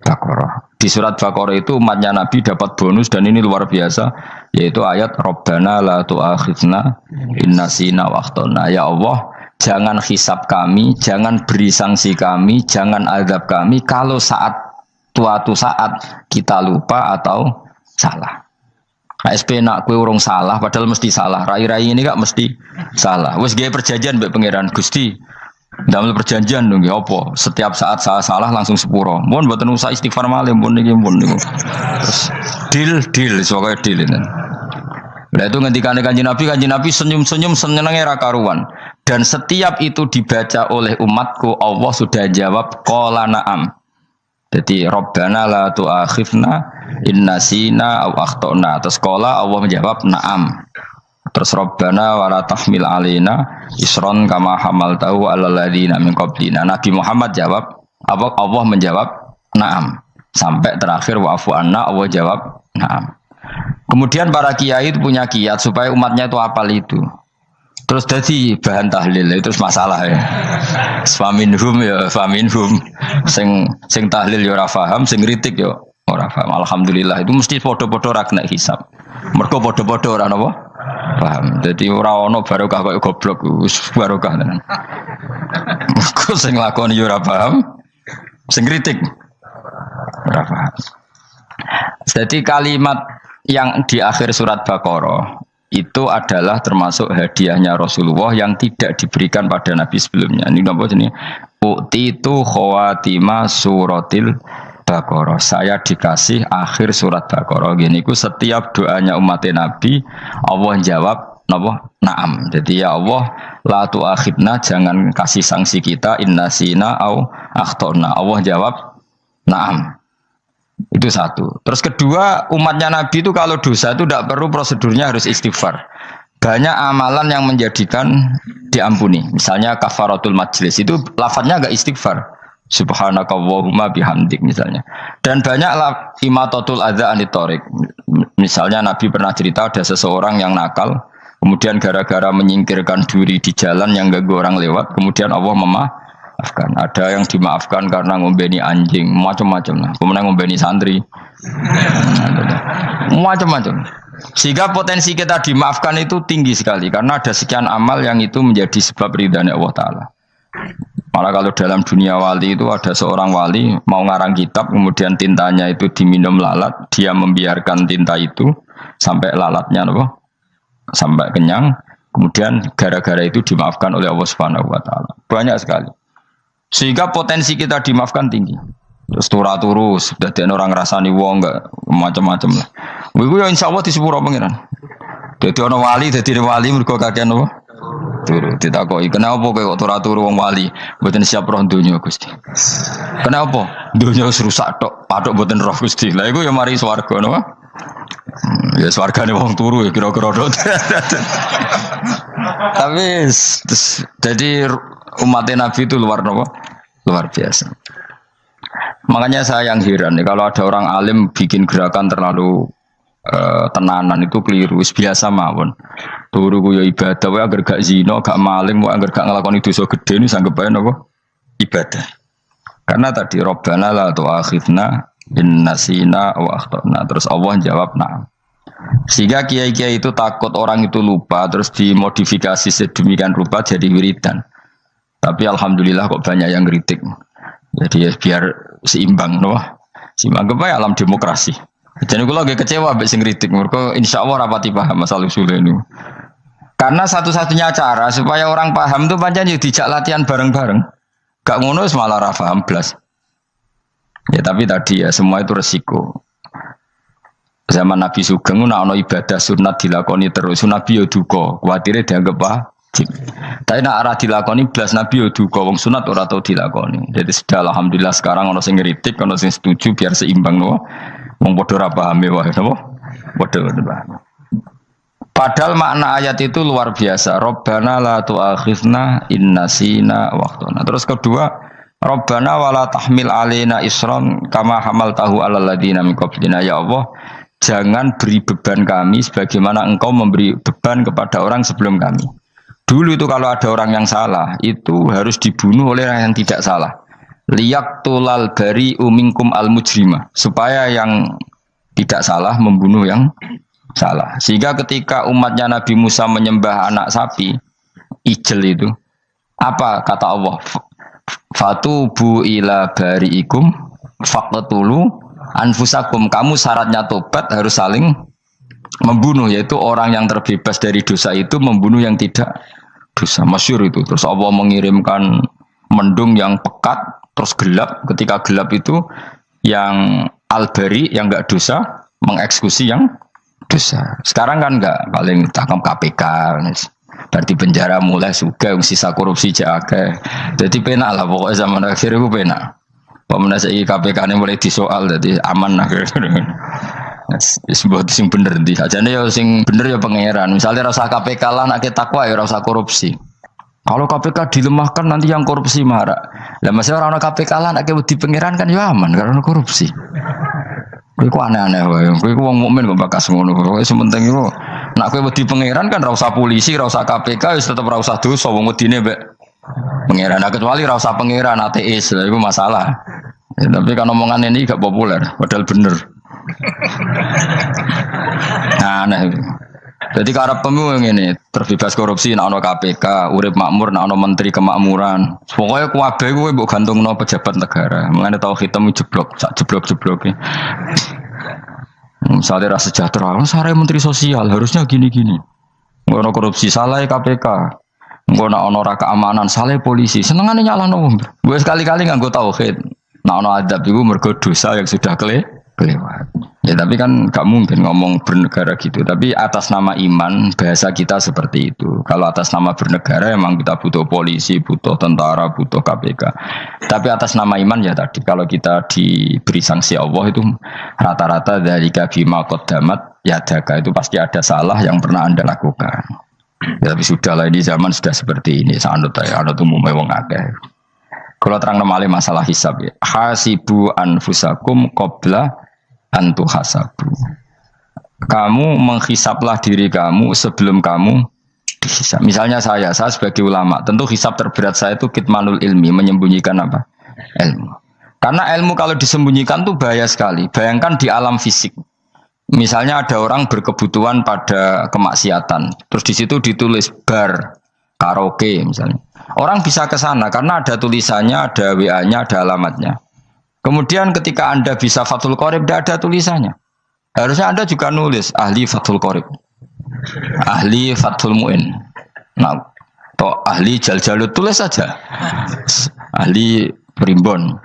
Baqarah. Di surat Baqarah itu umatnya Nabi dapat bonus dan ini luar biasa, yaitu ayat Rabbana la tu'akhidna in nasina wa akhtana. Ya Allah, jangan hisab kami, jangan beri sanksi kami, jangan azab kami kalau suatu saat kita lupa atau salah. ASP nak kue urung salah, padahal mesti salah. Rai-rai ini gak mesti salah. Wes gaya perjanjian mbek pangeran Gusti. Dalam perjanjian dong, apa? Setiap saat saya salah langsung sepuro. Mohon buatan usah istighfar malih, mohon niki mohon niku. Terus deal, soalnya deal ini. Nah itu ngendikan kanjeng Nabi senyum-senyum senengnya ra karuan. Dan setiap itu dibaca oleh umatku, Allah sudah jawab qala na'am. Jadi Rabbana la tu'akhifna in nasina aw akhtana. Terus qala Allah menjawab na'am. Terus Rabbana wa la tahmil alaina isron kama hamaltahu 'alal ladzina min qablina. Nabi Muhammad jawab, Allah menjawab na'am. Sampai terakhir wa'fu anna, Allah jawab na'am. Kemudian para kiai itu punya kiat supaya umatnya itu hafal itu. Terus jadi bahan tahlil itu masalah ya. Faminhum ya faminhum. Sing tahlil ya ora paham, sing kritik ya ora paham. Alhamdulillah itu mesti padha-padha ra kena hisab. Mergo padha-padha ora napa? Paham. Jadi ora ono barokah kaya goblok wis barokah tenan. Mergo sing lakoni ya ora paham, sing kritik ora paham. Jadi kalimat yang di akhir surat Baqarah itu adalah termasuk hadiahnya Rasulullah yang tidak diberikan pada Nabi sebelumnya. Ini apa ini? Utitu khawatima suratil Baqarah. Saya dikasih akhir surat Baqarah. Gini ku setiap doanya umat Nabi Allah jawab napa? Naam. Jadi ya Allah la tu'akhidna, jangan kasih sanksi kita innasina au akhtona. Allah jawab naam. Itu satu. Terus kedua, umatnya Nabi itu kalau dosa itu tidak perlu prosedurnya harus istighfar. Banyak amalan yang menjadikan diampuni. Misalnya kafaratul majlis itu lafadznya agak istighfar. Subhanakallahumma bihamdik misalnya. Dan banyak imatatul adza anit thoriq. Misalnya Nabi pernah cerita ada seseorang yang nakal, kemudian gara-gara menyingkirkan duri di jalan yang ganggu orang lewat, kemudian Allah memaafkan. Ada yang dimaafkan karena ngombeni anjing, macam-macam lah. Kemudian ngombeni santri, macam-macam. Sehingga potensi kita dimaafkan itu tinggi sekali karena ada sekian amal yang itu menjadi sebab ridhanya Allah Taala. Malah kalau dalam dunia wali itu ada seorang wali mau ngarang kitab, kemudian tintanya itu diminum lalat, dia membiarkan tinta itu sampai lalatnya apa? Sampai kenyang, kemudian gara-gara itu dimaafkan oleh Allah Subhanahu Wa Taala. Banyak sekali. Sehingga potensi kita dimaafkan tinggi. Terus turu sudah ada orang rasani wong enggak macam-macam lah. Wiku ya insya Allah di sepuro pengiran. Jadi orang wali, jadi wali mereka kakean apa? Turu. Ditakoki kenapa kok turu wong wali? Mboten siap roh donya Gusti. Kenapa? Donya wis rusak tok, patok mboten roh Gusti. Lah iku ya mari swarga napa? Ya swargane wong turu ya kira-kira dot. Tapi jadi umat Nabi itu luar biasa. Makanya saya yang heran nih, kalau ada orang alim bikin gerakan terlalu tenanan itu keliru. Biasa mawon. Turu ku ya ibadah, wae agar gak zina, gak maling, wae agar gak nglakoni dosa gedhe ini sanggep ae napa? Ibadah. Karena tadi Rabbana la tu'akhidna in nasina wa akhtana. Terus Allah jawab na'am. Sehingga kiai-kiai itu takut orang itu lupa, terus dimodifikasi sedemikian rupa jadi wiridan. Tapi alhamdulillah kok banyak yang kritik. Jadi ya biar seimbang, no? Seimbang apa alam demokrasi. Jadi kalau lagi kecewa ambek sing kritik, mereka insya Allah rapati paham masalah usul ini. Karena satu-satunya cara supaya orang paham itu pancen yo dijak latihan bareng-bareng. Gak ngono malah ra paham blas. Ya tapi tadi ya semua itu resiko. Zaman Nabi Sugeng ana ibadah sunat dilakoni terus, Nabi yo duka, kuwatire dianggap wajib. Tapi nek ora dilakoni blas Nabi yo duka, wong sunat ora tau dilakoni. Jadi sudah alhamdulillah sekarang ana sing ngritik, ana sing setuju biar seimbang no. Wong padha ora pahame wae napa? Padha paham. Padahal makna ayat itu luar biasa. Rabbana la tu'akhidna in nasina wa akhtana. Terus kedua, Rabbana wala tahmil alaina isran kama hamaltahu 'alal ladzina min qablina. Ya Allah, jangan beri beban kami sebagaimana engkau memberi beban kepada orang sebelum kami. Dulu itu kalau ada orang yang salah, itu harus dibunuh oleh orang yang tidak salah. Liyaqtulal bari'u minkum al-mujrima. Supaya yang tidak salah membunuh yang salah. Sehingga ketika umatnya Nabi Musa menyembah anak sapi, ijel Apa kata Allah? Fatubu ila bariikum faqtulu anfusakum. Kamu syaratnya tobat harus saling membunuh, yaitu orang yang terbebas dari dosa itu membunuh yang tidak dosa. Masyhur itu. Terus Allah mengirimkan mendung yang pekat terus gelap. Ketika gelap itu yang al-bari yang enggak dosa mengeksekusi yang dosa. Sekarang kan enggak, paling tangkap KPK. Berarti penjara mulai suka sisa korupsi jaga. Jadi penak lah pokoknya zaman akhir itu penak. Pemenang saya KPK ini mulai disoal jadi aman lah. Sebuah sing bener di aja nih sing bener ya pangeran. Misalnya rasa KPK lah nak takwa ya rasa korupsi. Kalau KPK dilemahkan nanti yang korupsi marah. Lah masih orang KPK lah nak di pangeran kan ya aman karena korupsi. Iku aneh-aneh wae. Iku wong mukmin kok bakas ngono. Pokoke sementing iku nak kowe wedi pangeran kan ra usah polisi, ra usah KPK wis tetep ra usah dosa wong wedine mbek pangeran. Nah, kecuali ra usah pangeran ateis. Lah iku masalah. Ya, tapi kan omongan ini gak populer, padahal bener. Nah, aneh. Jadi karep pemilu ngene, terbebas korupsi nek ana KPK, urip makmur nek ana menteri kemakmuran. Pokoke kuwabe kuwi mbok gantungno pejabat negara. Mulane tau hitam jeblok, sak jeblok-jebloke. Misalnya rasa sejahtera, sare menteri sosial harusnya gini-gini. Ngono korupsi salah KPK. Ngono ana ora keamanan salah polisi. Senengane nyalahno wong. Gue sekali-kali nganggo tauhid. Nek ana adab iku mergo dosa yang sudah kelewat. Ya tapi kan gak mungkin ngomong bernegara gitu. Tapi atas nama iman bahasa kita seperti itu. Kalau atas nama bernegara emang kita butuh polisi, butuh tentara, butuh KPK. Tapi atas nama iman ya tadi kalau kita diberi sanksi Allah itu rata-rata dari bima qaddamat yadaka itu pasti ada salah yang pernah Anda lakukan. Ya, tapi sudahlah ini zaman sudah seperti ini. Sanut ya, anut umumnya wong akeh. Kalau terang namanya masalah hisab ya. Hasibu anfusakum qabla antu hasabu. Kamu menghisaplah diri kamu sebelum kamu dihisap. Misalnya saya sebagai ulama, tentu hisap terberat saya itu kitmanul ilmi, menyembunyikan apa? Ilmu. Karena ilmu kalau disembunyikan tuh bahaya sekali. Bayangkan di alam fisik. Misalnya ada orang berkebutuhan pada kemaksiatan, terus di situ ditulis bar, karaoke misalnya. Orang bisa ke sana karena ada tulisannya, ada WA-nya, ada alamatnya. Kemudian ketika Anda bisa Fathul Qorib, tidak ada tulisannya. Harusnya Anda juga nulis ahli Fathul Qorib, ahli Fathul Mu'in, nah, atau ahli Jaljalut, tulis saja. Ahli Primbon.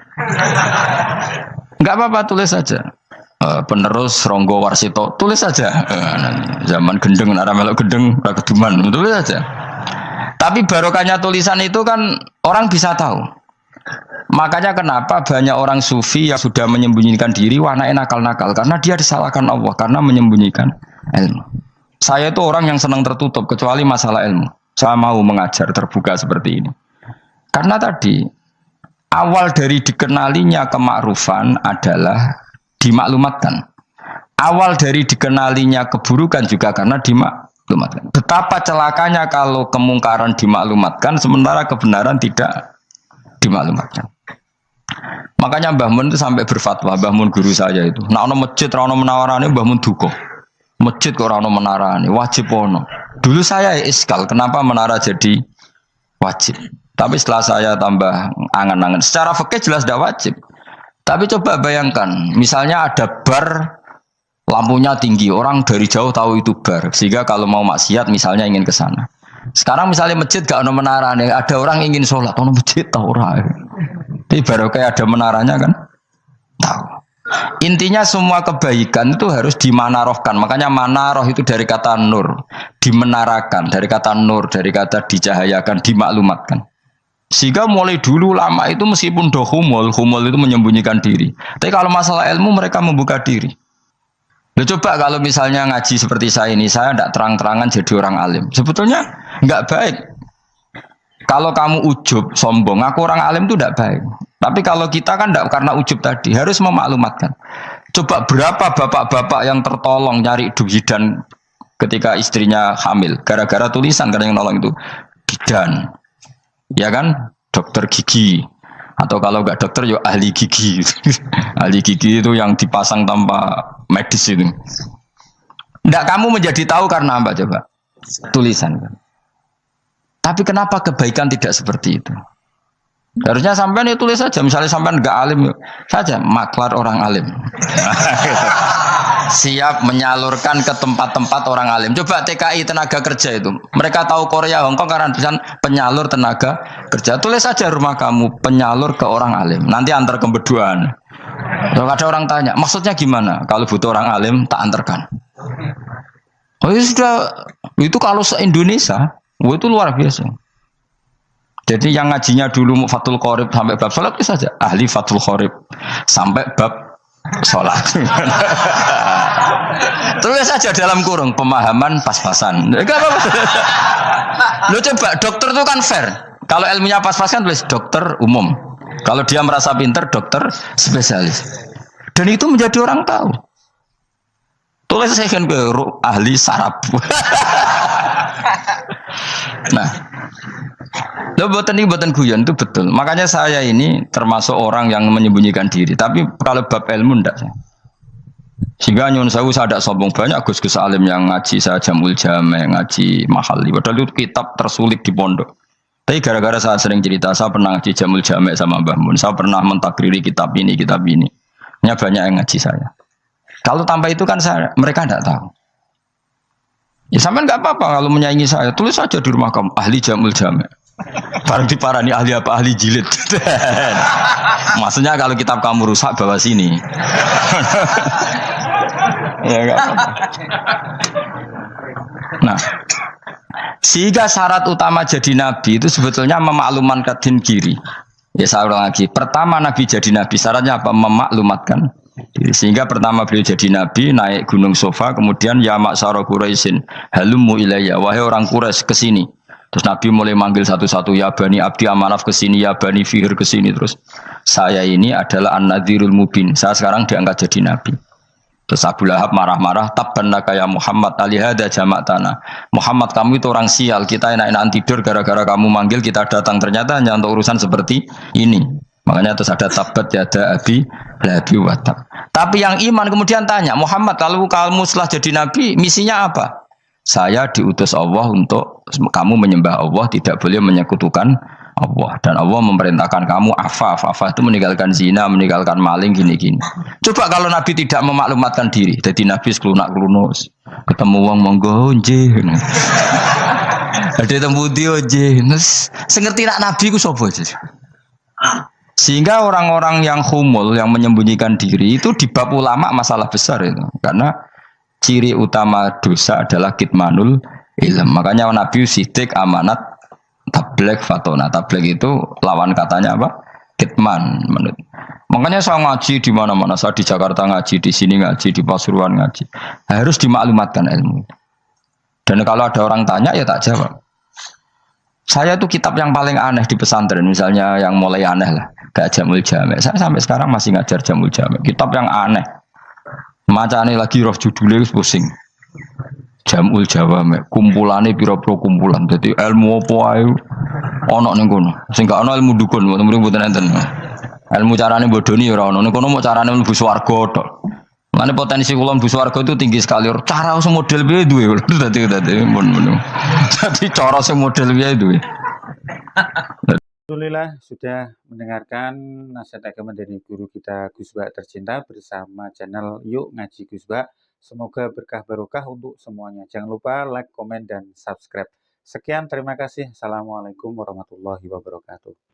Enggak apa-apa, tulis saja. Penerus Ronggo Warsito, tulis saja. Zaman gendeng, arah melok gendeng, rakeduman, tulis saja. Tapi barokahnya tulisan itu kan orang bisa tahu. Makanya kenapa banyak orang sufi yang sudah menyembunyikan diri warnanya nakal-nakal karena dia disalahkan Allah karena menyembunyikan ilmu. Saya itu orang yang senang tertutup kecuali masalah ilmu. Saya mau mengajar terbuka seperti ini. Karena tadi awal dari dikenalinya kemakrufan adalah dimaklumatkan. Awal dari dikenalinya keburukan juga karena dimaklumatkan. Betapa celakanya kalau kemungkaran dimaklumatkan sementara kebenaran tidak dimaklumatkan. Makanya Mbah Mun itu sampai berfatwa, Mbah Mun guru saya itu. Nah, ono masjid ra ono menarane Mbah Mun duka. Masjid kok ora ono menarane, wajib ono. Dulu saya iskal, kenapa menara jadi wajib? Tapi setelah saya tambah angan-angan, secara fikih jelas tidak wajib. Tapi coba bayangkan, misalnya ada bar lampunya tinggi, orang dari jauh tahu itu bar, sehingga kalau mau maksiat misalnya ingin ke sana. Sekarang misalnya masjid gak ada menara nih, ada orang ingin sholat, ono masjid tahu orang. Tapi baru kayak ada menaranya kan, tahu. Intinya semua kebaikan itu harus dimanarohkan. Makanya manaroh itu dari kata nur, dimenarakan, dari kata nur, dari kata dicahayakan, dimaklumatkan. Sehingga mulai dulu lama itu meskipun humul itu menyembunyikan diri. Tapi kalau masalah ilmu mereka membuka diri. Loh, coba kalau misalnya ngaji seperti saya ini, saya tidak terang-terangan jadi orang alim. Sebetulnya nggak baik. Kalau kamu ujub, sombong, aku orang alim itu tidak baik. Tapi kalau kita kan tidak karena ujub tadi, harus memaklumatkan. Coba berapa bapak-bapak yang tertolong nyari bidan ketika istrinya hamil. Gara-gara tulisan, karena yang nolong itu bidan. Ya kan, dokter gigi. Atau kalau nggak dokter, ya ahli gigi. Ahli gigi itu yang dipasang tanpa medis itu. Nggak kamu menjadi tahu karena apa coba? Tulisan kan. Tapi kenapa kebaikan tidak seperti itu? Harusnya sampean itu tulis saja, misalnya sampean enggak alim saja, maklar orang alim. Siap menyalurkan ke tempat-tempat orang alim. Coba TKI tenaga kerja itu. Mereka tahu Korea, Hongkong karena tulisan penyalur tenaga kerja. Tulis saja rumah kamu penyalur ke orang alim. Nanti antar ke beduan. Kalau ada orang tanya, maksudnya gimana? Kalau butuh orang alim tak antarkan. Oh ya sudah, itu kalau se-Indonesia, itu luar biasa. Jadi yang ngajinya dulu Fathul Qorib sampai bab sholat itu saja ahli Fathul Qorib sampai bab sholat. Tulis saja dalam kurung pemahaman pas-pasan. Lo coba dokter itu kan fair. Kalau ilmunya pas-pasan tulis dokter umum. Kalau dia merasa pinter dokter spesialis. Dan itu menjadi orang tahu. Tulis saya kan ahli saraf. Nah. Loh, buatan guyon itu betul. Makanya saya ini termasuk orang yang menyembunyikan diri. Tapi kalau bab ilmu enggak. Sehingga nyun saya tidak sombong banyak Gus-Gus alim yang ngaji saya Jamul Jame, ngaji Mahali. Padahal itu kitab tersulit di pondok. Tapi gara-gara saya sering cerita, saya pernah ngaji Jamul Jame sama Mbah Mun. Saya pernah mentakriri kitab ini, kitab ini. Hanya banyak yang ngaji saya. Kalau tanpa itu kan mereka tidak tahu. Ya sampai nggak apa-apa kalau menyaingi saya. Tulis saja di rumah kamu ahli Jamul Jame. Barang diparani ahli apa? Ahli jilid. Maksudnya kalau kitab kamu rusak bawa sini. Ya enggak apa-apa. Nah, sehingga syarat utama jadi nabi itu sebetulnya memaklumatkan diri. Ya saya ulang lagi. Pertama nabi jadi nabi syaratnya apa? Memaklumatkan diri. Sehingga pertama beliau jadi nabi naik gunung Sofa, kemudian ya maksara Quraisyin halummu ilayya, wahai orang Quraisy ke sini. Terus Nabi mulai manggil satu-satu, ya Bani Abdi Amanaf ke sini, ya Bani Fihir ke sini. Terus saya ini adalah An-Nadhirul Mubin. Saya sekarang diangkat jadi Nabi. Terus Abu Lahab marah-marah, tabban laka ya Muhammad alihada jama'tana. Muhammad kamu itu orang sial, kita enak-enakan tidur gara-gara kamu manggil kita datang. Ternyata hanya untuk urusan seperti ini. Makanya terus ada tabat ya ada Abi Lahabi watab. Tapi yang iman kemudian tanya, Muhammad kalau kamu setelah jadi Nabi, misinya apa? Saya diutus Allah untuk kamu menyembah Allah, tidak boleh menyekutukan Allah. Dan Allah memerintahkan kamu afaf. Afaf itu meninggalkan zina, meninggalkan maling, gini-gini. Coba kalau Nabi tidak memaklumatkan diri. Jadi Nabi seklunak-klunus. Ketemu wong monggo nggih. Ada temu dia nggih. Sengerti nak Nabi ku sapa aja. Sehingga orang-orang yang humul, yang menyembunyikan diri itu di bab ulama masalah besar itu. Karena ciri utama dosa adalah kitmanul ilm. Makanya Nabi sidik amanat tabligh fatona. Tabligh itu lawan katanya apa? Kitman. Makanya saya ngaji di mana-mana. Saya di Jakarta ngaji, di sini ngaji, di Pasuruan ngaji. Harus dimaklumatkan ilmu. Dan kalau ada orang tanya ya tak jawab. Saya itu kitab yang paling aneh di pesantren, misalnya yang mulai aneh lah, kayak Jamul Jame. Saya sampai sekarang masih ngajar Jamul Jame. Kitab yang aneh. Macane lagi roh judulnya pusing. Jamul Jawame, kumpulane pira-pira kumpulan. Dadi ilmu apa ae ana ning kono. Sing gak ana ilmu dukun, mboten enten. Ilmu carane bodoni ora ana. Ning kono mau carane mlebu swarga tok. Mane potensi kula mlebu swarga itu tinggi sekali. Cara sing model piye duwe. Dadi mun. Dadi cara sing model piye duwe. Alhamdulillah sudah mendengarkan nasihat agama dari guru kita Gus Ba tercinta bersama channel Yuk Ngaji Gus Ba. Semoga berkah barokah untuk semuanya. Jangan lupa like, komen, dan subscribe. Sekian, terima kasih. Assalamualaikum warahmatullahi wabarakatuh.